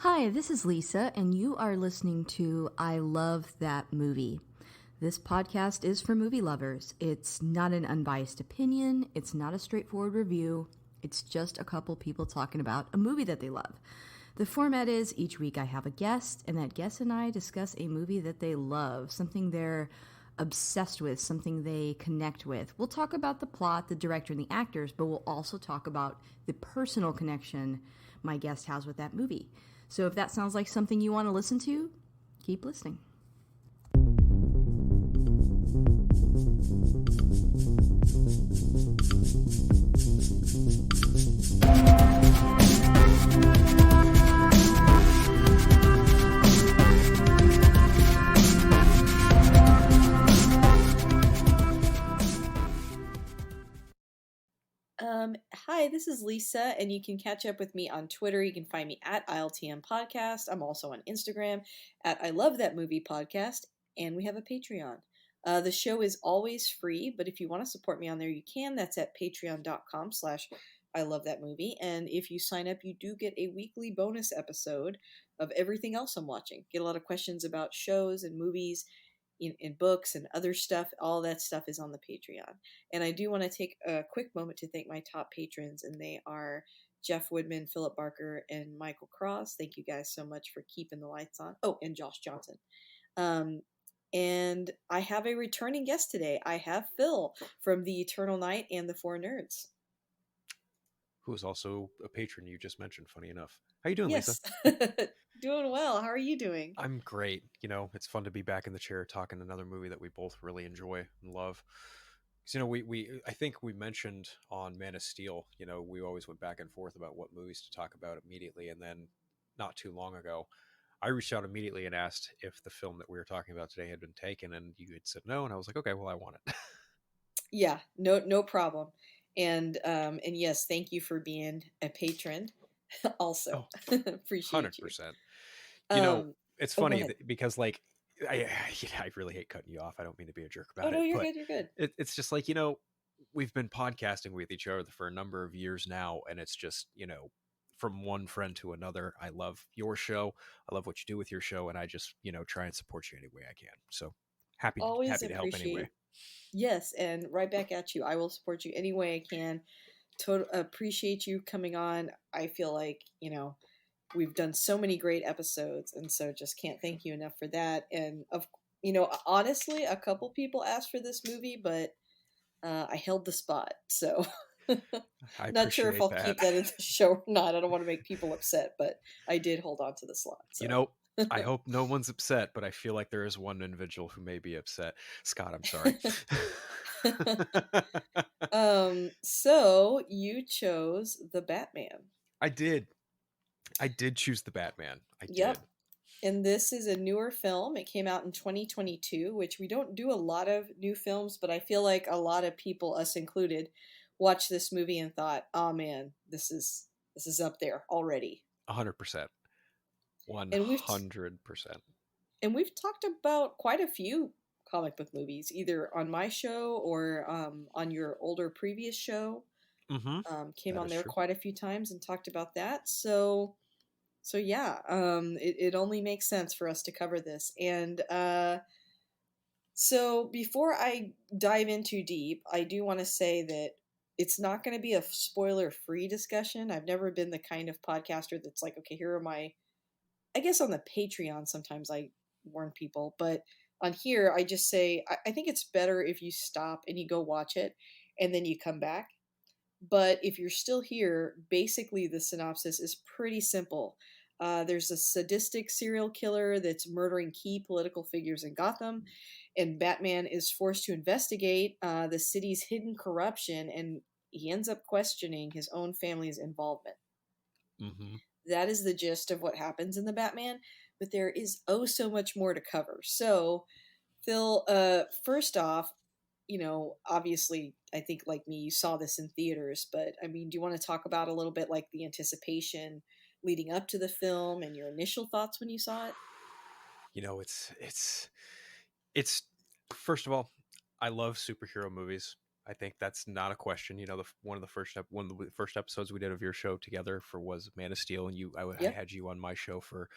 Hi, this is Lisa, and you are listening to I Love That Movie. This podcast is for movie lovers. It's not an unbiased opinion, it's not a straightforward review, it's just a couple people talking about a movie that they love. The format is each week I have a guest, and that guest and I discuss a movie that they love, something they're obsessed with, something they connect with. We'll talk about the plot, the director, and the actors, but we'll also talk about the personal connection my guest has with that movie. So if that sounds like something you want to listen to, keep listening. Hi, this is Lisa, and you can catch up with me on Twitter. You can find me at ILTM Podcast. I'm also on Instagram at I Love That Movie Podcast, and we have a Patreon. The show is always free, but if you want to support me on there, you can. That's at patreon.com/I Love That Movie. And if you sign up, you do get a weekly bonus episode of everything else I'm watching. Get a lot of questions about shows and movies in books and other stuff. All that stuff is on the Patreon. And I do want to take a quick moment to thank my top patrons, and they are Jeff Woodman, Phillip Barker, and Michael Cross. Thank you guys so much for keeping the lights on. Oh, and Josh Johnson. And I have a returning guest today. I have Phil from The Eternal Night and The Four Nerds. Who is also a patron you just mentioned, funny enough. How you doing, Yes. Lisa? Doing well. How are you doing? I'm great. It's fun to be back in the chair talking another movie that we both really enjoy and love. 'Cause, I think we mentioned on Man of Steel, we always went back and forth about what movies to talk about immediately. And then not too long ago, I reached out immediately and asked if the film that we were talking about today had been taken, and you had said no. And I was like, okay, well, I want it. Yeah, no problem. And yes, thank you for being a patron. Also, Oh, appreciate you. 100%. Um, It's oh, go funny ahead. because I really hate cutting you off. I don't mean to be a jerk Oh about no, it, you're but good. You're good. it's just like, we've been podcasting with each other for a number of years now. And it's just, from one friend to another, I love your show. I love what you do with your show. And I just, try and support you any way I can. So Always happy to help anyway. appreciate. Yes, and right back at you. I will support you any way I can. Total appreciate you coming on. I feel like we've done so many great episodes, and so just can't thank you enough for that. And honestly, a couple people asked for this movie, but I held the spot. So I not sure if appreciate I'll that. keep that in the show or not. I don't want to make people upset, but I did hold on to the slot. you So. know, I hope no one's upset, but I feel like there is one individual who may be upset. Scott, I'm sorry. So you chose the Batman. I did. I did choose the Batman. I did. Yep. And this is a newer film. It came out in 2022, which we don't do a lot of new films, but I feel like a lot of people, us included, watched this movie and thought, "Oh man, this is up there already." 100%. And we've 100%. and we've talked about quite a few comic book movies, either on my show or on your older previous show. Mm-hmm. Came That on is there true. quite a few times and talked about that. So yeah, it only makes sense for us to cover this. And so before I dive in too deep, I do want to say that it's not going to be a spoiler-free discussion. I've never been the kind of podcaster that's like, okay, here are my. I guess on the Patreon sometimes I warn people, but on here I just say I think it's better if you stop and you go watch it and then you come back. But if you're still here, basically the synopsis is pretty simple. There's a sadistic serial killer that's murdering key political figures in Gotham, and Batman is forced to investigate the city's hidden corruption, and he ends up questioning his own family's involvement. Mm-hmm. That is the gist of what happens in the Batman, but there is oh so much more to cover. So, Phil, first off, obviously, I think like me, you saw this in theaters, but I mean, do you want to talk about a little bit like the anticipation leading up to the film and your initial thoughts when you saw it? It's first of all, I love superhero movies. I think that's not a question. One of the first episodes we did of your show together for was Man of Steel, and I Yep. had you on my show for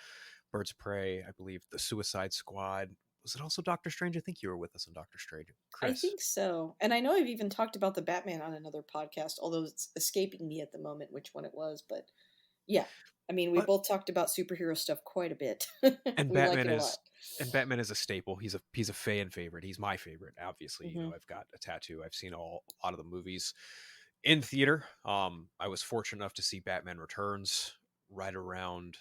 Birds of Prey. I believe the Suicide Squad. Was it also Doctor Strange? I think you were with us on Doctor Strange. I Chris. think so. And I know I've even talked about the Batman on another podcast, although it's escaping me at the moment which one it was. But yeah, I mean, we But both talked about superhero stuff quite a bit. and We like Batman it a lot. is and Batman is a staple. He's a fan favorite. He's my favorite. Obviously, Hmm. I've got a tattoo. I've seen a lot of the movies in theater. I was fortunate enough to see Batman Returns right around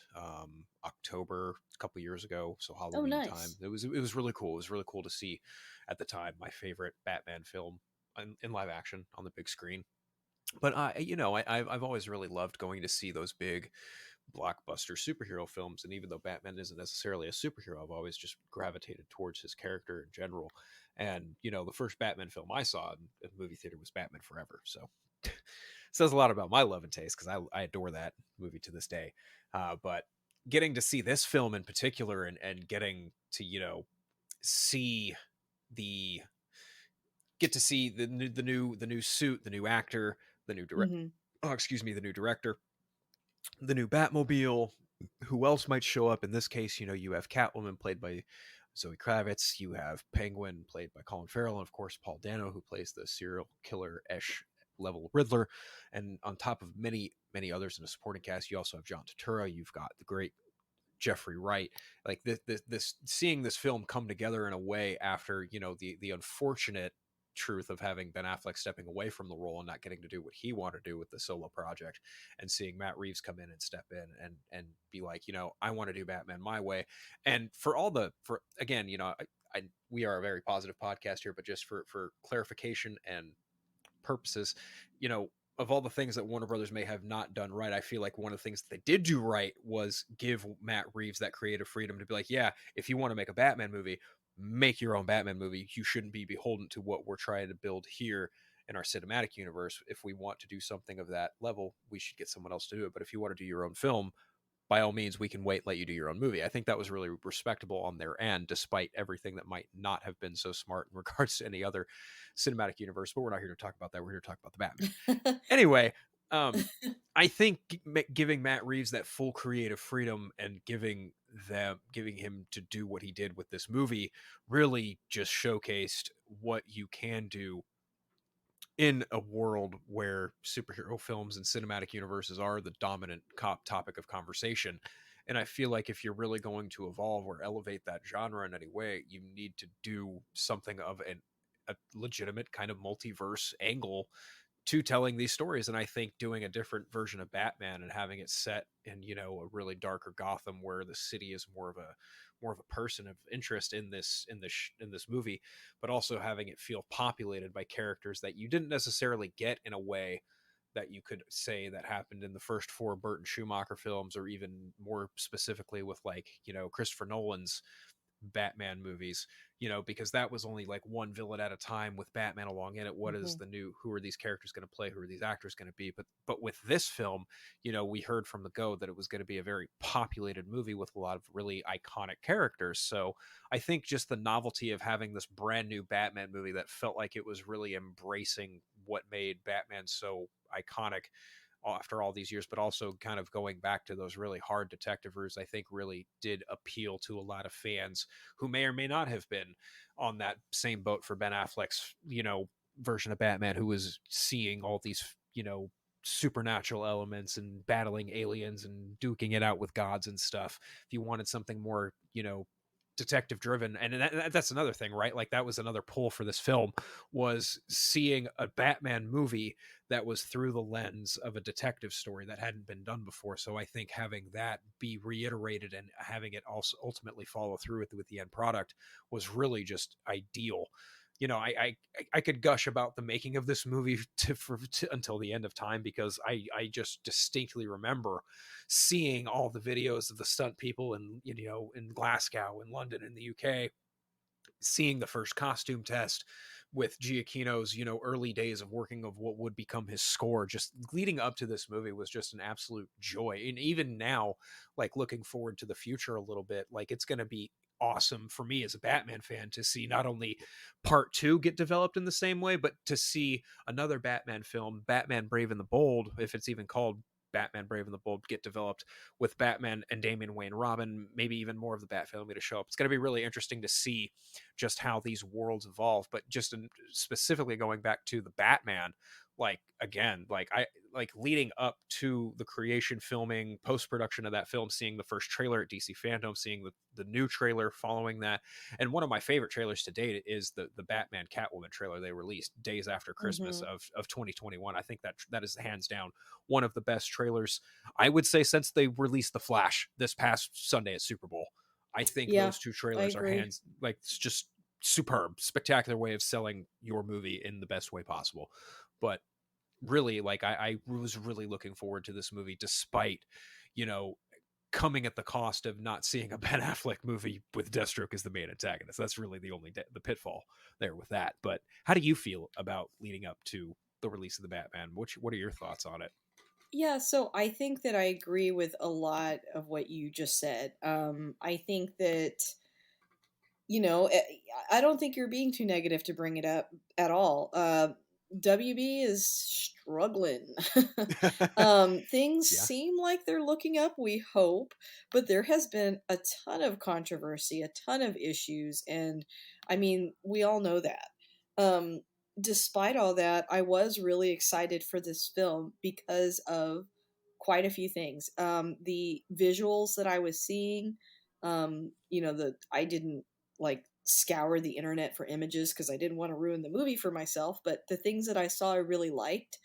October a couple years ago, so Oh, Halloween time. nice. It was really cool. It was really cool to see at the time my favorite Batman film in live action on the big screen. But I've always really loved going to see those big blockbuster superhero films. And even though Batman isn't necessarily a superhero, I've always just gravitated towards his character in general. And the first Batman film I saw in movie theater was Batman Forever. So says a lot about my love and taste because I adore that movie to this day. But getting to see this film in particular and getting to see the get to see the new suit, the new actor, the new direct Hmm. oh excuse me, the new director, the new Batmobile. Who else might show up? In this case, you have Catwoman played by Zoe Kravitz. You have Penguin played by Colin Farrell, and of course Paul Dano, who plays the serial killer esh level Riddler. And on top of many many others in the supporting cast, you also have John Turturro. You've got the great Jeffrey Wright. Like this seeing this film come together in a way after the unfortunate truth of having Ben Affleck stepping away from the role and not getting to do what he wanted to do with the solo project, and seeing Matt Reeves come in and step in and be like, I want to do Batman my way. And for again, we are a very positive podcast here, but just for clarification and purposes, you know, of all the things that Warner Brothers may have not done right, I feel like one of the things that they did do right was give Matt Reeves that creative freedom to be like, yeah, if you want to make a Batman movie, make your own Batman movie. You shouldn't be beholden to what we're trying to build here in our cinematic universe. If we want to do something of that level, we should get someone else to do it. But if you want to do your own film, by all means, we can wait, let you do your own movie. I think that was really respectable on their end, despite everything that might not have been so smart in regards to any other cinematic universe. But we're not here to talk about that. We're here to talk about the Batman. Anyway, I think giving Matt Reeves that full creative freedom and giving him to do what he did with this movie really just showcased what you can do in a world where superhero films and cinematic universes are the dominant topic of conversation. And I feel like if you're really going to evolve or elevate that genre in any way, you need to do something of a legitimate kind of multiverse angle to telling these stories. And I think doing a different version of Batman and having it set in a really darker Gotham where the city is more of a person of interest in this movie, but also having it feel populated by characters that you didn't necessarily get in a way that you could say that happened in the first four Burton Schumacher films, or even more specifically with Christopher Nolan's Batman movies, because that was only like one villain at a time with Batman along in it. Hmm. Who are these characters going to play? Who are these actors going to be? But with this film, we heard from the go that it was going to be a very populated movie with a lot of really iconic characters. So I think just the novelty of having this brand new Batman movie that felt like it was really embracing what made Batman so iconic after all these years, but also kind of going back to those really hard detective roots, I think really did appeal to a lot of fans who may or may not have been on that same boat for Ben Affleck's, version of Batman, who was seeing all these, supernatural elements and battling aliens and duking it out with gods and stuff. If you wanted something more, detective driven, and that's another thing, right? Like that was another pull for this film, was seeing a Batman movie that was through the lens of a detective story that hadn't been done before. So I think having that be reiterated and having it also ultimately follow through with the end product was really just ideal. I could gush about the making of this movie until the end of time, because I just distinctly remember seeing all the videos of the stunt people in Glasgow, in London, in the UK, seeing the first costume test with Giacchino's, early days of working of what would become his score. Just leading up to this movie was just an absolute joy. And even now, like looking forward to the future a little bit, like it's going to be awesome for me as a Batman fan to see not only part two get developed in the same way, but to see another Batman film, Batman Brave and the Bold, if it's even called Batman Brave and the Bold, get developed with Batman and Damian Wayne Robin, maybe even more of the Bat family to show up. It's going to be really interesting to see just how these worlds evolve. But just specifically going back to the Batman, like again, like I like leading up to the creation, filming, post production of that film, seeing the first trailer at DC Fandom, seeing the new trailer following that, and one of my favorite trailers to date is the Batman Catwoman trailer they released days after Christmas Mm-hmm. of 2021. I think that is hands down one of the best trailers I would say since they released the Flash this past Sunday at Super Bowl. I think Yeah, those two I trailers are agree. hands like it's just superb, spectacular way of selling your movie in the best way possible. But really, like I was really looking forward to this movie, despite you know coming at the cost of not seeing a Ben Affleck movie with Deathstroke as the main antagonist. That's really the only the pitfall there with that. But how do you feel about leading up to the release of the Batman? What are your thoughts on it? Yeah, so I think that I agree with a lot of what you just said. I think that, I don't think you're being too negative to bring it up at all. WB is struggling. Things Yeah. seem like they're looking up, we hope, but there has been a ton of controversy, a ton of issues, and I mean, we all know that. Um, Despite all that, I was really excited for this film because of quite a few things. The visuals that I was seeing, the I didn't like scour the internet for images because I didn't want to ruin the movie for myself, but the things that I saw I really liked.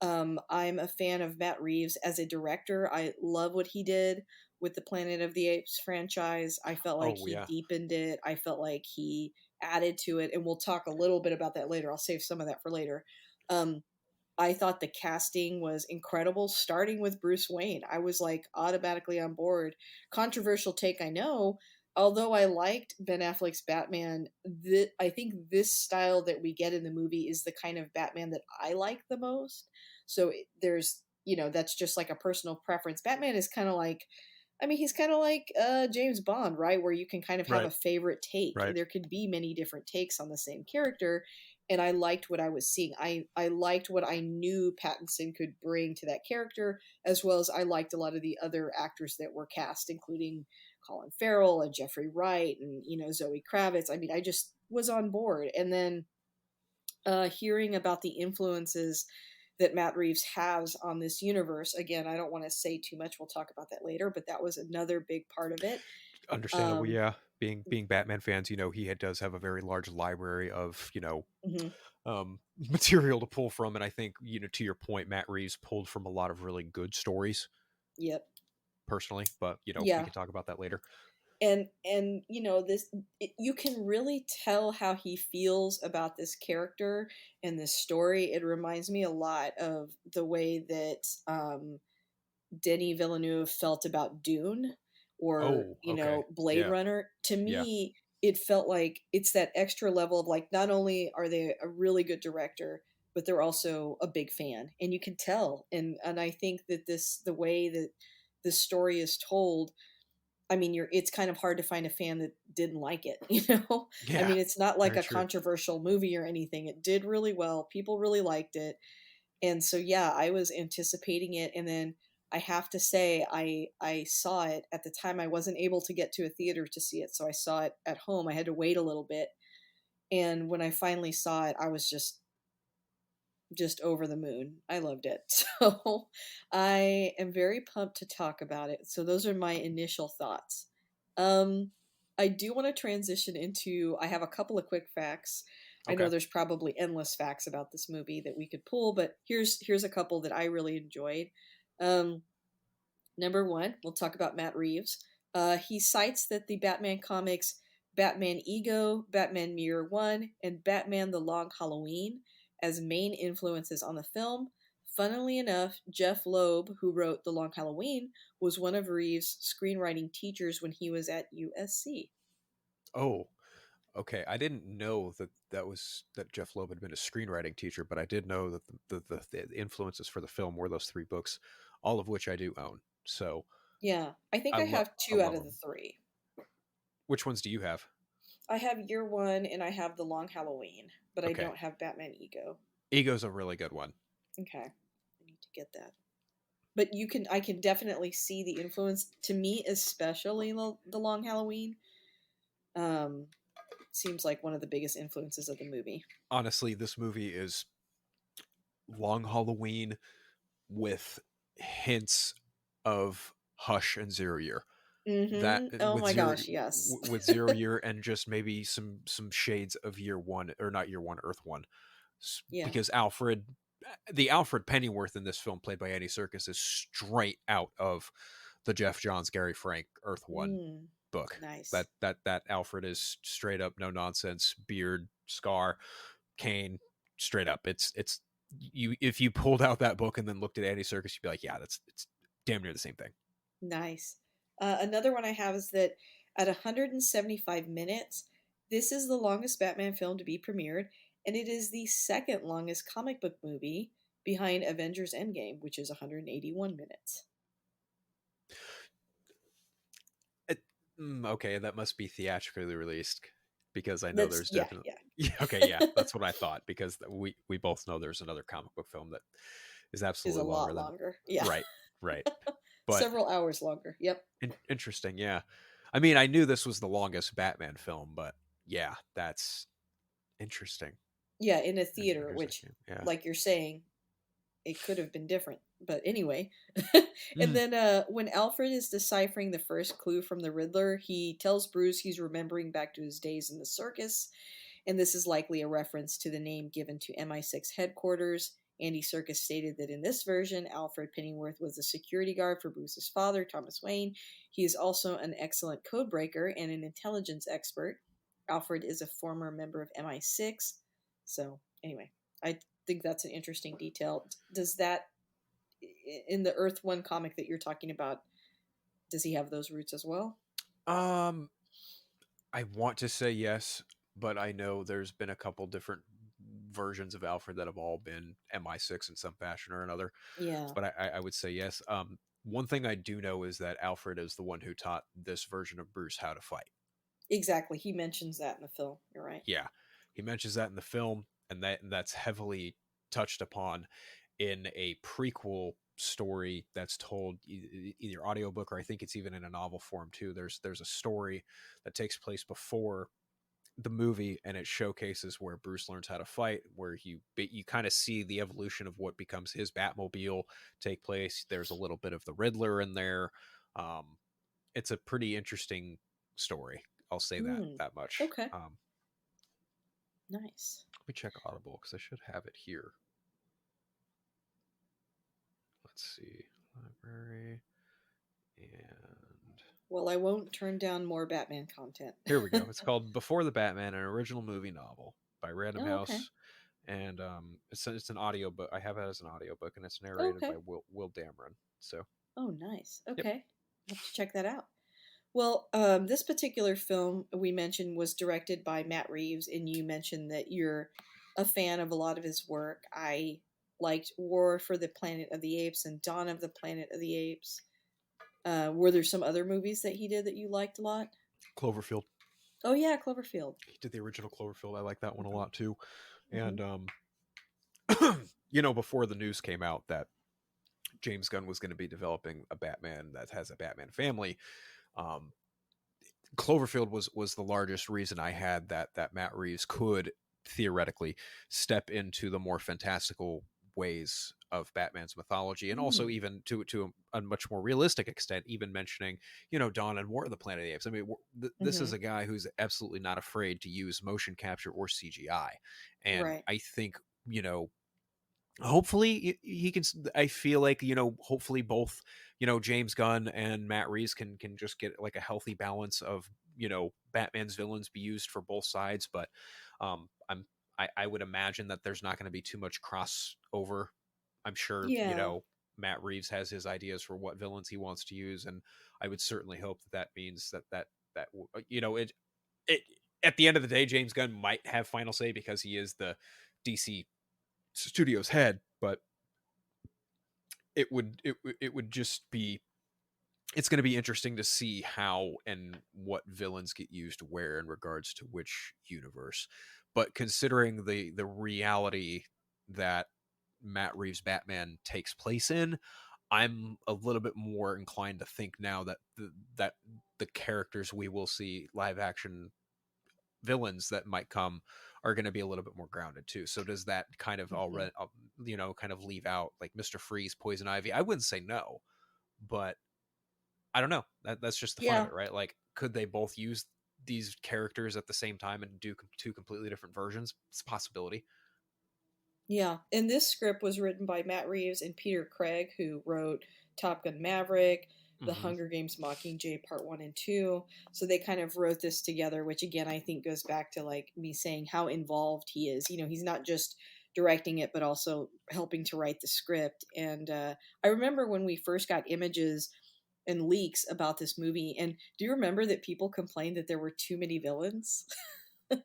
I'm a fan of Matt Reeves as a director. I love what he did with the Planet of the Apes franchise. I felt like Oh he yeah. deepened it. I felt like he added to it, and we'll talk a little bit about that later. I'll save some of that for later. Um, I thought the casting was incredible, starting with Bruce Wayne. I was like automatically on board. Controversial take, I know. Although I liked Ben Affleck's Batman, I think this style that we get in the movie is the kind of Batman that I like the most. So there's, that's just like a personal preference. Batman is kind of like, I mean, he's kind of like James Bond, right? Where you can kind of have Right. a favorite take. Right. There could be many different takes on the same character, and I liked what I was seeing. I liked what I knew Pattinson could bring to that character, as well as I liked a lot of the other actors that were cast, including Colin Farrell and Jeffrey Wright and Zoe Kravitz. I mean, I just was on board. And then hearing about the influences that Matt Reeves has on this universe. Again, I don't want to say too much. We'll talk about that later, but that was another big part of it. Understandable, Um, yeah. Being Batman fans, does have a very large library of mhm. material to pull from, and I think to your point, Matt Reeves pulled from a lot of really good stories Yep. personally, but we Yeah. can talk about that later. And you can really tell how he feels about this character and this story. It reminds me a lot of the way that Denis Villeneuve felt about Dune or, Oh, okay, Blade yeah, Runner. To yeah, me, it felt like it's that extra level of like, not only are they a really good director, but they're also a big fan. And you can tell. And I think that the way that this story is told, I mean, it's kind of hard to find a fan that didn't like it, you know? I yeah. mean, it's not like Very a true. controversial movie or anything. It did really well. People really liked it, and so yeah, I was anticipating it, and then I have to say I saw it at the time. I wasn't able to get to a theater to see it, so I saw it at home. I had to wait a little bit, and when I finally saw it, I was just over the moon. I loved it. So I am very pumped to talk about it. So those are my initial thoughts. Um I do want to transition into, I have a couple of quick facts. I know Okay. there's probably endless facts about this movie that we could pull, but here's a couple that I really enjoyed. Um Number one, we'll talk about Matt Reeves. He cites that the Batman comics Batman Ego, Batman Year One, and Batman The Long Halloween as main influences on the film. Funnily enough, Jeff Loeb, who wrote The Long Halloween, was one of Reeves' screenwriting teachers when he was at USC. Oh, okay. I didn't know that Jeff Loeb had been a screenwriting teacher, but I did know that the influences for the film were those three books, all of which I do own. So Yeah, I think I have I two out love of the them. three. Which ones do you have? I have Year One and I have The Long Halloween, but I Okay. don't have Batman Ego. Ego's a really good one. Okay. I need to get that. But I can definitely see the influence. To me, especially The Long Halloween, um, seems like one of the biggest influences of the movie. Honestly, this movie is Long Halloween with hints of Hush and Zero Year. That Oh my gosh, yes. with 0 Year and just maybe some shades of Year One, or not Year One, Earth One, Yeah. because the Alfred Pennyworth in this film, played by Andy Serkis, is straight out of the Jeff Johns, Gary Frank Earth One Mm, book. nice. That Alfred is straight up, no nonsense, beard, scar, cane, straight up. It's you, if you pulled out that book and then looked at Andy Serkis, you'd be like, yeah, it's damn near the same thing. Nice. Another one I have is that at 175 minutes, this is the longest Batman film to be premiered, and it is the second longest comic book movie behind Avengers Endgame, which is 181 minutes. Okay, that must be theatrically released, because I know That's, there's yeah, definitely. yeah. Yeah, okay, yeah, that's what I thought, because we both know there's another comic book film that is Is a absolutely longer lot than. longer. Yeah. Right, right, but Several hours longer. Yep. interesting. Yeah, I mean, I knew this was the longest Batman film, but yeah, that's interesting. Yeah, in a theater, Interesting. which, Yeah. like you're saying, it could have been different. But anyway. And Mm. then when Alfred is deciphering the first clue from the Riddler, he tells Bruce he's remembering back to his days in the circus. And this is likely a reference to the name given to MI6 headquarters. Andy Serkis stated that in this version, Alfred Pennyworth was a security guard for Bruce's father, Thomas Wayne. He is also an excellent codebreaker and an intelligence expert. Alfred is a former member of MI6. So, anyway, I think that's an interesting detail. Does that, in the Earth One comic that you're talking about, does he have those roots as well? Um, I want to say yes, but I know there's been a couple different versions of Alfred that have all been MI6 in some fashion or another. Yeah, But I would say yes. One thing I do know is that Alfred is the one who taught this version of Bruce how to fight. exactly. He mentions that in the film. You're right. Yeah, he mentions that in the film, and that's heavily touched upon in a prequel story that's told either audiobook, or I think it's even in a novel form too. There's a story that takes place before the movie, and it showcases where Bruce learns how to fight, where you kind of see the evolution of what becomes his Batmobile take place. There's a little bit of the Riddler in there. Um, it's a pretty interesting story. I'll say Hmm. that much. Okay. Nice. Let me check Audible because I should have it here. Let's see, library, and Well, I won't turn down more Batman content. here we go. It's called Before the Batman, an original movie novel by Random Oh, okay. House, and it's an audio book. I have it as an audio book, and it's Oh, narrated by okay. Will Dameron. So, Oh, nice. yep. Okay. I'll have to check that out. Well, this particular film we mentioned was directed by Matt Reeves, and you mentioned that you're a fan of a lot of his work. I liked War for the Planet of the Apes and Dawn of the Planet of the Apes. Were there some other movies that he did that you liked a lot? Cloverfield. Oh yeah, Cloverfield. He did the original Cloverfield. I like that one a lot too. Mm-hmm. And before the news came out that James Gunn was going to be developing a Batman that has a Batman family, um, Cloverfield was the largest reason I had that Matt Reeves could theoretically step into the more fantastical ways of Batman's mythology, and also Mm. even to a much more realistic extent, even mentioning Dawn and War of the Planet of the Apes. I mean, this Mm-hmm. is a guy who's absolutely not afraid to use motion capture or CGI, and Right. I think hopefully he can. I feel like hopefully both James Gunn and Matt Reeves can just get like a healthy balance of Batman's villains be used for both sides, but I would imagine that there's not going to be too much crossover. I'm sure Yeah. Matt Reeves has his ideas for what villains he wants to use, and I would certainly hope that means that it at the end of the day, James Gunn might have final say because he is the DC Studios head, but it would just be it's going to be interesting to see how and what villains get used where in regards to which universe. But considering the reality that Matt Reeves' Batman takes place in, I'm a little bit more inclined to think now that the characters we will see live action villains that might come are going to be a little bit more grounded too. So does that kind of Hmm. already kind of leave out like Mr. Freeze, Poison Ivy? I wouldn't say no, but I don't know. That's just the fun of Yeah. it, right? Like, could they both use these characters at the same time and do two completely different versions? It's a possibility. Yeah, and this script was written by Matt Reeves and Peter Craig, who wrote Top Gun Maverick, The Hmm. Hunger Games Mockingjay Part 1 and 2. So they kind of wrote this together, which again, I think goes back to like me saying how involved he is. You know, he's not just directing it, but also helping to write the script. And I remember when we first got images and leaks about this movie. And do you remember that people complained that there were too many villains?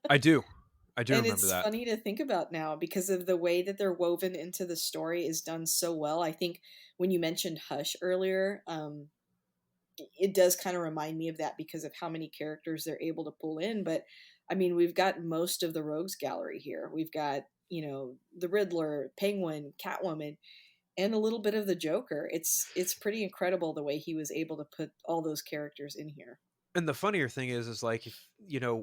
I do. I do And remember it's that. funny to think about now because of the way that they're woven into the story is done so well. I think when you mentioned Hush earlier, it does kind of remind me of that because of how many characters they're able to pull in. But I mean, we've got most of the Rogues Gallery here. We've got, you know, the Riddler, Penguin, Catwoman, and a little bit of the Joker. It's pretty incredible the way he was able to put all those characters in here. And the funnier thing is like if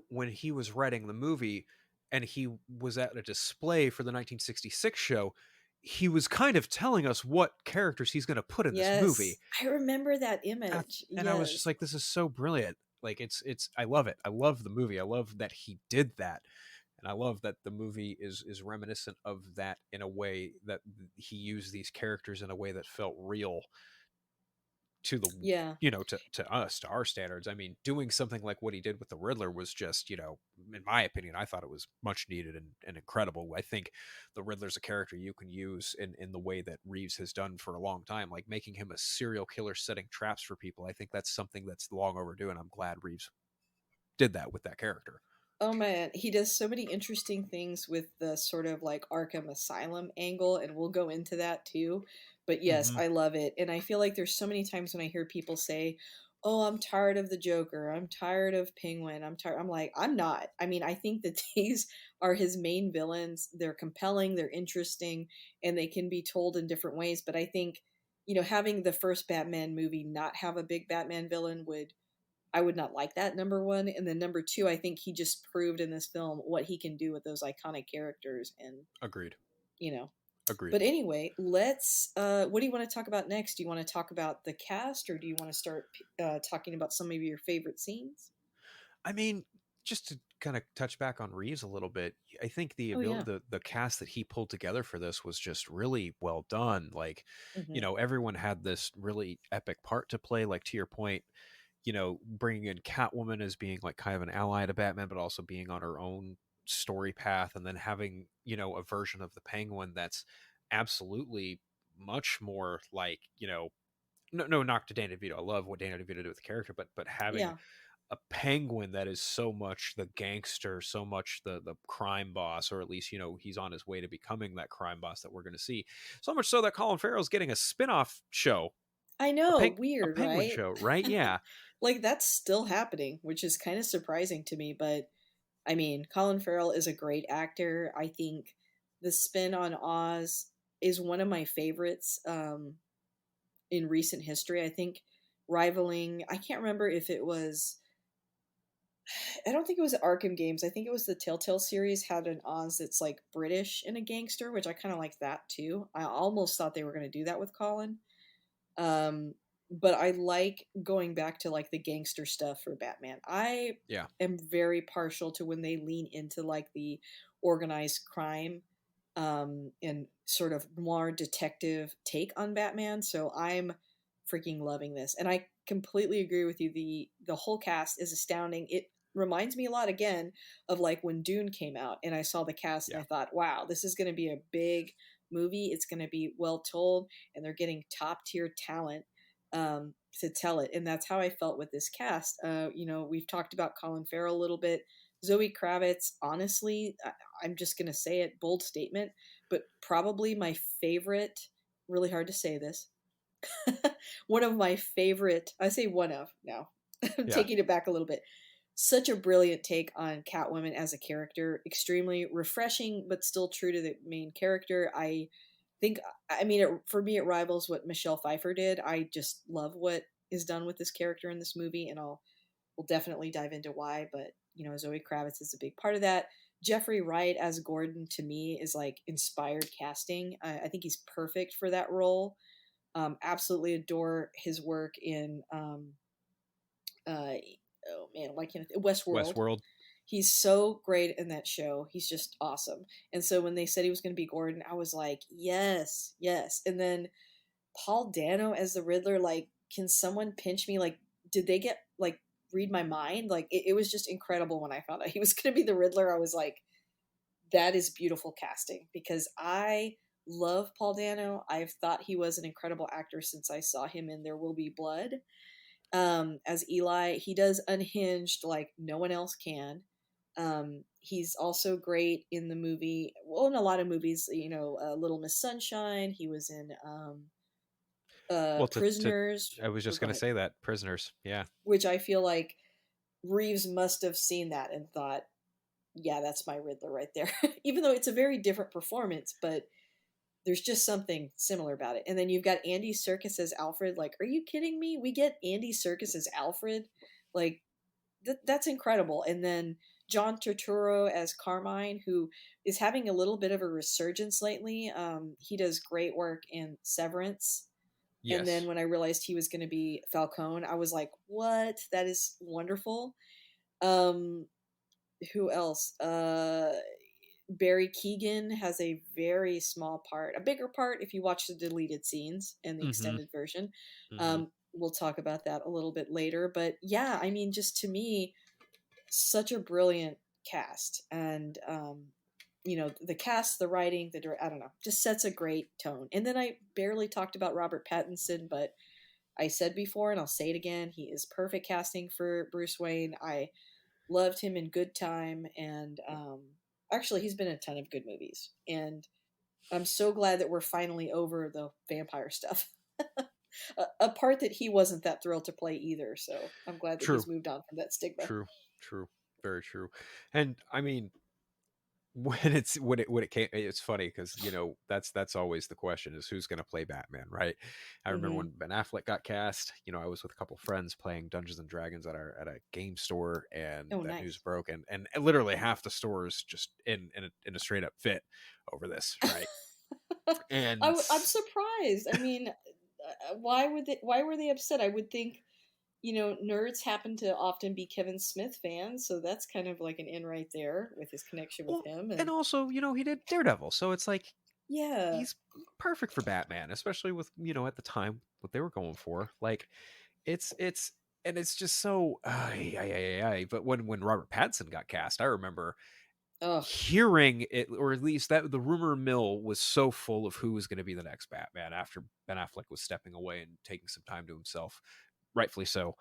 when he was writing the movie and he was at a display for the 1966 show, he was kind of telling us what characters he's going to put in this movie. Yes, I remember that And image. and I was just Yes. like, this is so brilliant. Like it's I love it. I love the movie. I love that he did that. And I love that the movie is reminiscent of that in a way that he used these characters in a way that felt real to the Yeah. to us, to our standards. I mean, doing something like what he did with the Riddler was just, in my opinion, I thought it was much needed and incredible. I think the Riddler's a character you can use in the way that Reeves has done for a long time, like making him a serial killer setting traps for people. I think that's something that's long overdue, and I'm glad Reeves did that with that character. Oh man, he does so many interesting things with the sort of like Arkham Asylum angle, and we'll go into that too. But yes, Hmm. I love it. And I feel like there's so many times when I hear people say, "Oh, I'm tired of the Joker. I'm tired of Penguin. I'm tired." I'm like, I'm not. I mean, I think that these are his main villains. They're compelling, they're interesting, and they can be told in different ways. But I think, having the first Batman movie not have a big Batman villain I would not like that, number one. And then number two, I think he just proved in this film what he can do with those iconic characters. And, Agreed. you know, Agreed. but anyway, what do you want to talk about next? Do you want to talk about the cast or do you want to start talking about some of your favorite scenes? I mean, just to kind of touch back on Reeves a little bit, I think the Oh, yeah. ability, the cast that he pulled together for this was just really well done. Like, Hmm. everyone had this really epic part to play. Like to your point, bringing in Catwoman as being like kind of an ally to Batman, but also being on her own story path, and then having a version of the Penguin that's absolutely much more like no knock to Danny DeVito. I love what Danny DeVito did with the character, but having Yeah. a Penguin that is so much the gangster, so much the crime boss, or at least he's on his way to becoming that crime boss that we're going to see. So much so that Colin Farrell's getting a spin-off show, I a know. a Weird, Penguin right? show, right? Yeah, Like, that's still happening, which is kind of surprising to me. But I mean, Colin Farrell is a great actor. I think the spin on Oz is one of my favorites. In recent history. I think rivaling, I can't remember if it was, I don't think it was the Arkham games. I think it was the Telltale series had an Oz that's like British and a gangster, which I kind of like that too. I almost thought they were going to do that with Colin. Um, but I like going back to like the gangster stuff for Batman. I yeah, am very partial to when they lean into like the organized crime and sort of more detective take on Batman. So I'm freaking loving this, and I completely agree with you. The whole cast is astounding. It reminds me a lot again of like when Dune came out, and I saw the cast, and yeah. I thought, wow, this is going to be a big movie. It's going to be well told, and they're getting top tier talent to tell it. And that's how I felt with this cast. We've talked about Colin Farrell a little bit. Zoe Kravitz, honestly, I'm just going to say it, bold statement, but probably my favorite, really hard to say this, One of my favorite, I say one of now, I'm Yeah. taking it back a little bit. Such a brilliant take on Catwoman as a character, extremely refreshing, but still true to the main character. I think, I mean, for me, it rivals what Michelle Pfeiffer did. I just love what is done with this character in this movie, and we'll definitely dive into why. But Zoe Kravitz is a big part of that. Jeffrey Wright as Gordon to me is like inspired casting. I think he's perfect for that role. Absolutely adore his work in oh man, why can't Westworld. Westworld. He's so great in that show. He's just awesome. And so when they said he was going to be Gordon, I was like, yes, yes. And then Paul Dano as the Riddler, like, can someone pinch me? Like, did they get like read my mind? Like, it was just incredible when I found out he was going to be the Riddler. I was like, that is beautiful casting because I love Paul Dano. I've thought he was an incredible actor since I saw him in There Will Be Blood. As Eli, he does Unhinged like no one else can. He's also great in the movie, well, in a lot of movies, Little Miss Sunshine. He was in Well, to Prisoners. I was Oh, just go gonna ahead. say that Prisoners. Yeah. Which I feel like Reeves must have seen that and thought, yeah, that's my Riddler right there. Even though it's a very different performance, but there's just something similar about it. And then you've got Andy Serkis as Alfred. Like, are you kidding me? We get Andy Serkis as Alfred. Like, that's incredible. And then John Turturro as Carmine, who is having a little bit of a resurgence lately. He does great work in Severance. And then Yes. when I realized he was going to be Falcone, I was like, what? That is wonderful. Um, who else? Barry Keoghan has a very small part, a bigger part if you watch the deleted scenes and the Mm-hmm. extended version. Mm-hmm. We'll talk about that a little bit later. But yeah, I mean, just to me, such a brilliant cast. And, the cast, the writing, I don't know, just sets a great tone. And then I barely talked about Robert Pattinson, but I said before, and I'll say it again, he is perfect casting for Bruce Wayne. I loved him in Good Time, and actually, he's been in a ton of good movies. And I'm so glad that we're finally over the vampire stuff. A part that he wasn't that thrilled to play either. So I'm glad that True. he's moved on from that stigma. True. True. Very true. And I mean, when it came, it's funny because that's always the question is who's going to play Batman, right? I remember Hmm. when Ben Affleck got cast. I was with a couple friends playing Dungeons and Dragons at a game store, and Oh, that news nice. broke, and literally half the stores just in a straight up fit over this, right? And I'm surprised. I mean, why were they upset? I would think, nerds happen to often be Kevin Smith fans, so that's kind of like an in right there with his connection with well, him. and And also he did Daredevil, so it's like yeah, he's perfect for Batman, especially with at the time what they were going for. Like it's and it's just so but when Robert Pattinson got cast, I remember oh hearing it, or at least that the rumor mill was so full of who was going to be the next Batman after Ben Affleck was stepping away and taking some time to himself, rightfully so.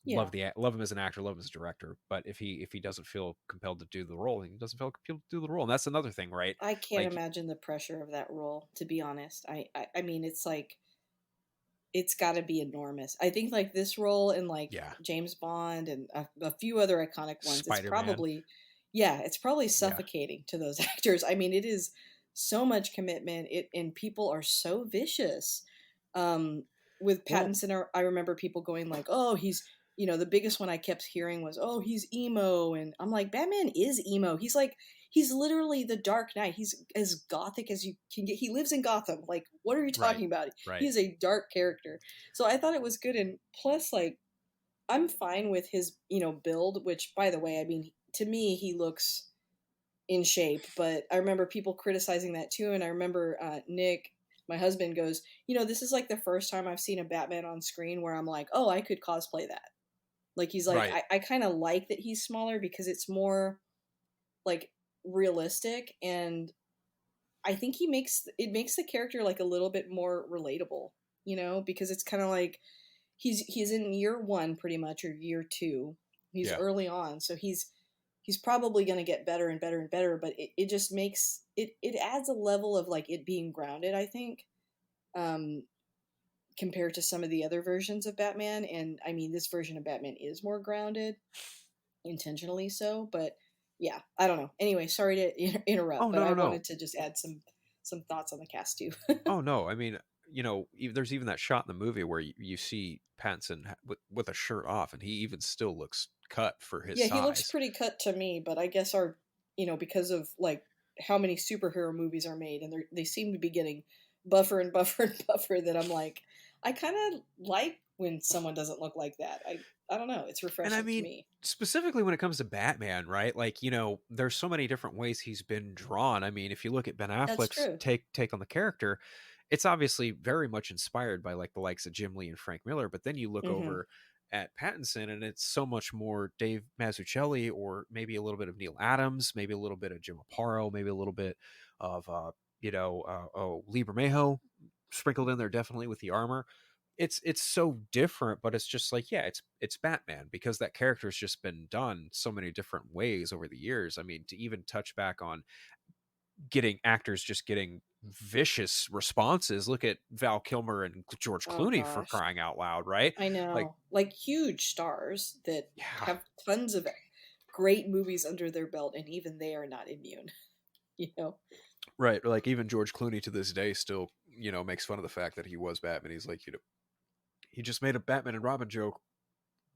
yeah, Love him as an actor, love him as a director, but if he doesn't feel compelled to do the role, he doesn't feel compelled to do the role, and that's another thing, right? I can't Like, imagine the pressure of that role. To be honest, I mean, it's like it's got to be enormous. I think like this role in like yeah, James Bond and a few other iconic ones, it's Spider-Man, probably, yeah, it's probably yeah, suffocating to those actors. I mean, it is so much commitment. And people are so vicious. Um, with well, Pattinson, I remember people going like, "Oh, he's." The biggest one I kept hearing was, "Oh, he's emo," and I'm like, "Batman is emo. He's literally the Dark Knight. He's as gothic as you can get. He lives in Gotham. Like, what are you right, talking about? right, He's a dark character." So I thought it was good. And plus, like, I'm fine with his, build, which, by the way, I mean, to me, he looks in shape. But I remember people criticizing that too. And I remember Nick, my husband, goes, this is like the first time I've seen a Batman on screen where I'm like, oh, I could cosplay that. Like, he's like, right. I kind of like that he's smaller because it's more like realistic. And I think it makes the character like a little bit more relatable, because it's kind of like he's in year one pretty much, or year two. He's Yeah. early on, so he's probably going to get better and better and better. But it just makes it adds a level of like it being grounded. I think, um, compared to some of the other versions of Batman. And I mean, this version of Batman is more grounded, intentionally so. But yeah, I don't know. Anyway, sorry to interrupt, Oh but no, I no, no. wanted to just add some thoughts on the cast too. Oh no, I mean, there's even that shot in the movie where you see Pattinson with a shirt off, and he even still looks cut for his Yeah, he looks size. pretty cut to me, but I guess because of like how many superhero movies are made, and they seem to be getting buffer and buffer and buffer. That I'm like, I kind of like when someone doesn't look like that. I don't know, it's And I refreshing to mean, me. specifically when it comes to Batman, right? Like, there's so many different ways he's been drawn. I mean, if you look at Ben That's Affleck's true. take on the character, it's obviously very much inspired by like the likes of Jim Lee and Frank Miller. But then you look Hmm. over at Pattinson, and it's so much more Dave Mazzucchelli, or maybe a little bit of Neil Adams, maybe a little bit of Jim Aparo, maybe a little bit of Lee Bermejo sprinkled in there, definitely with the armor. It's so different, but it's just like, yeah, it's Batman, because that character's just been done so many different ways over the years. I mean, to even touch back on getting actors just getting vicious responses, look at Val Kilmer and George Oh Clooney, for gosh, crying out loud, right? I Like, know, like huge stars that yeah, have tons of great movies under their belt, and even they are not immune. You know. right. Like, even George Clooney to this day still, makes fun of the fact that he was Batman. He's like, he just made a Batman and Robin joke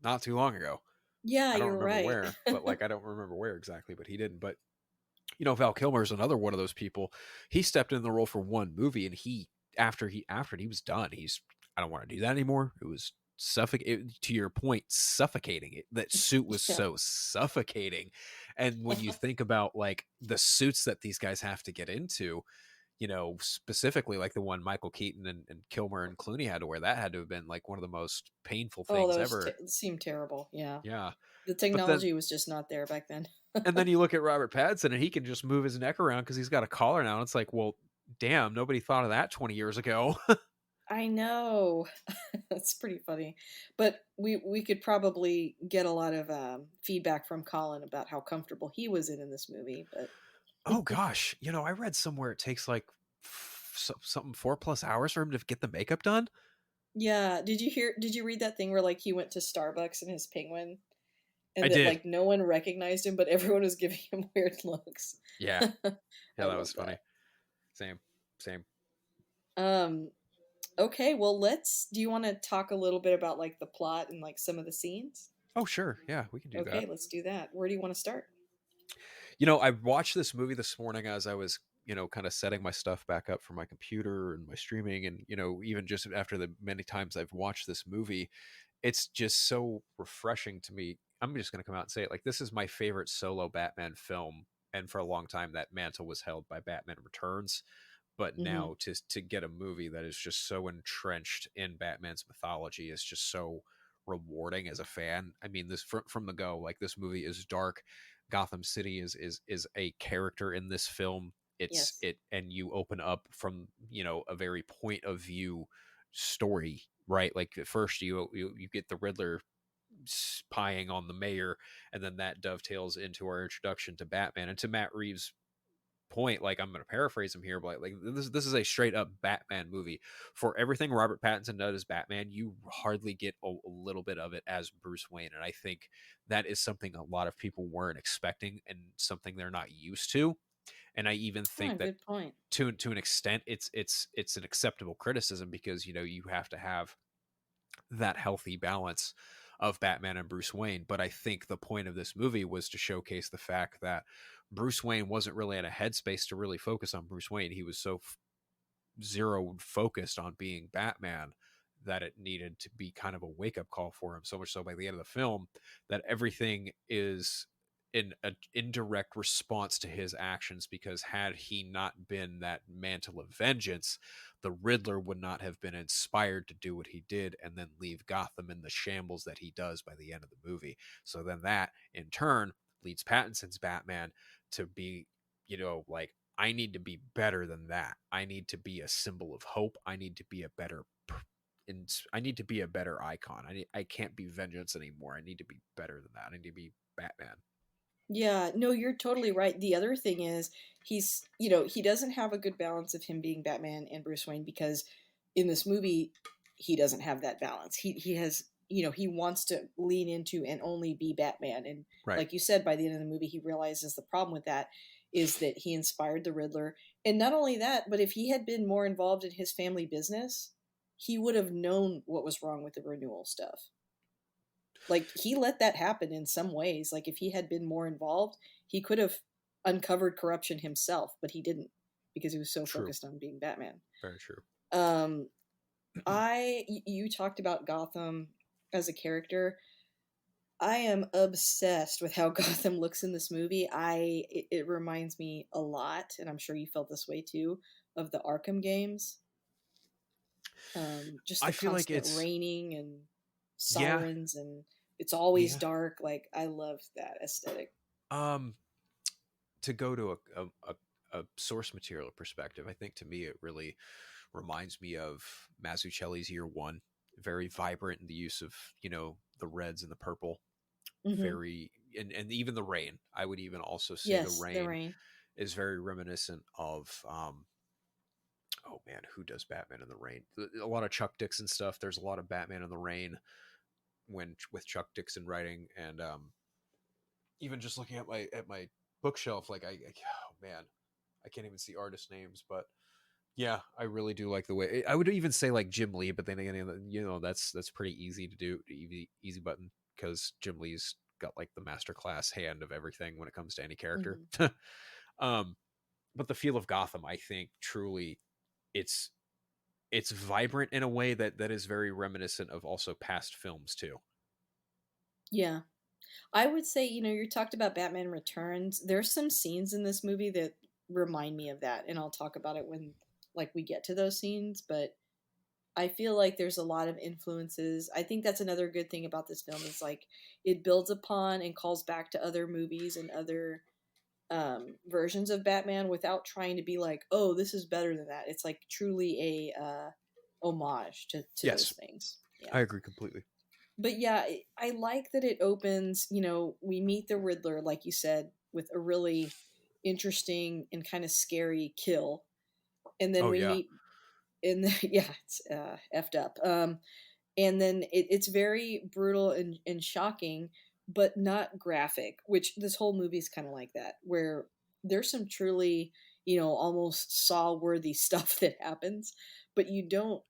not too long ago. Yeah, I don't you're remember right. where, but like, I don't remember where exactly, but he didn't. But Val Kilmer is another one of those people. He stepped in the role for one movie, and after he was done, I don't want to do that anymore. It was to your point, suffocating. That suit was Yeah. so suffocating. And when you think about like the suits that these guys have to get into, specifically like the one Michael Keaton and Kilmer and Clooney had to wear, that had to have been like one of the most painful Oh, things those ever. seemed terrible. Yeah. Yeah. The But then technology was just not there back then. And then you look at Robert Pattinson, and he can just move his neck around because he's got a collar now. And it's like, well, damn, nobody thought of that 20 years ago. I know. That's pretty funny. But we could probably get a lot of feedback from Colin about how comfortable he was in this movie. But Oh gosh, I read somewhere it takes like something 4+ hours for him to get the makeup done. yeah, did you read that thing where like he went to Starbucks in his penguin I and that did. like no one recognized him, but everyone was giving him weird looks? Yeah, yeah, I that love was that. funny. Same, same. Um okay, well do you want to talk a little bit about like the plot and like some of the scenes? Oh sure, yeah, we can do Okay, that. let's do that. Where do you want to start? I watched this movie this morning as I was, kind of setting my stuff back up for my computer and my streaming, and even just after the many times I've watched this movie, it's just so refreshing to me. I'm just going to come out and say it. Like, this is my favorite solo Batman film. And for a long time, that mantle was held by Batman Returns. But Hmm. now to get a movie that is just so entrenched in Batman's mythology is just so rewarding as a fan. I mean, this from the go, like, this movie is dark. Gotham City is a character in this film. Yes. And you open up from a very point of view story, right? Like, at first you get the Riddler spying on the mayor, and then that dovetails into our introduction to Batman and to Matt Reeves' point. Like, I'm going to paraphrase him here, but like, this is a straight up Batman movie. For everything Robert Pattinson does as Batman, you hardly get a little bit of it as Bruce Wayne, and I think that is something a lot of people weren't expecting, and something they're not used to. And I even Oh, think that good point. to an extent, it's an acceptable criticism, because you have to have that healthy balance of Batman and Bruce Wayne. But I think the point of this movie was to showcase the fact that Bruce Wayne wasn't really in a headspace to really focus on Bruce Wayne. He was so zero focused on being Batman that it needed to be kind of a wake up call for him. So much so by the end of the film that everything is in an indirect response to his actions, because had he not been that mantle of vengeance, the Riddler would not have been inspired to do what he did and then leave Gotham in the shambles that he does by the end of the movie. So then that in turn leads Pattinson's Batman to be, like, I need to be better than that. I need to be a symbol of hope. I need to be a better I need to be a better icon. I can't be vengeance anymore. I need to be better than that. I need to be Batman. Yeah, no, you're totally right. The other thing is he doesn't have a good balance of him being Batman and Bruce Wayne because in this movie he doesn't have that balance. He has, he wants to lean into and only be Batman. And Right. like you said, by the end of the movie, he realizes the problem with that is that he inspired the Riddler. And not only that, but if he had been more involved in his family business, he would have known what was wrong with the renewal stuff. Like, he let that happen in some ways. Like, if he had been more involved, he could have uncovered corruption himself, but he didn't because he was so True. focused on being Batman. Very true. You talked about Gotham as a character. I am obsessed with how Gotham looks in this movie. It reminds me a lot, and I'm sure you felt this way too, of the Arkham games. Just I the feel like constant it's raining and yeah, sirens, and it's always yeah. dark. Like, I love that aesthetic. Um, to go to a source material perspective, I think to me it really reminds me of Mazzucchelli's Year One. Very vibrant in the use of the reds and the purple. Mm-hmm. Very and even the rain. I would even also say the Yes, the rain rain. is very reminiscent of oh man, who does Batman in the Rain? A lot of Chuck Dixon stuff. There's a lot of Batman in the Rain when with Chuck Dixon writing, and even just looking at my bookshelf, like oh man, I can't even see artist names, but yeah, I really do like the way. I would even say like Jim Lee, but then again, that's pretty easy to do, easy button because Jim Lee's got like the masterclass hand of everything when it comes to any character. Mm-hmm. um, but the feel of Gotham, I think, truly, it's it's vibrant in a way that is very reminiscent of also past films too. Yeah. I would say, you talked about Batman Returns. There's some scenes in this movie that remind me of that, and I'll talk about it when like we get to those scenes, but I feel like there's a lot of influences. I think that's another good thing about this film is like it builds upon and calls back to other movies and other versions of Batman without trying to be like, oh, this is better than that. It's like truly a homage to those Yes, things. Yeah. I agree completely. But yeah, I like that it opens, we meet the Riddler, like you said, with a really interesting and kind of scary kill. And then Oh we yeah, meet, and yeah, it's effed up. And then it's very brutal and shocking, but not graphic, which this whole movie is kind of like that, where there's some truly, almost Saw worthy stuff that happens, but you don't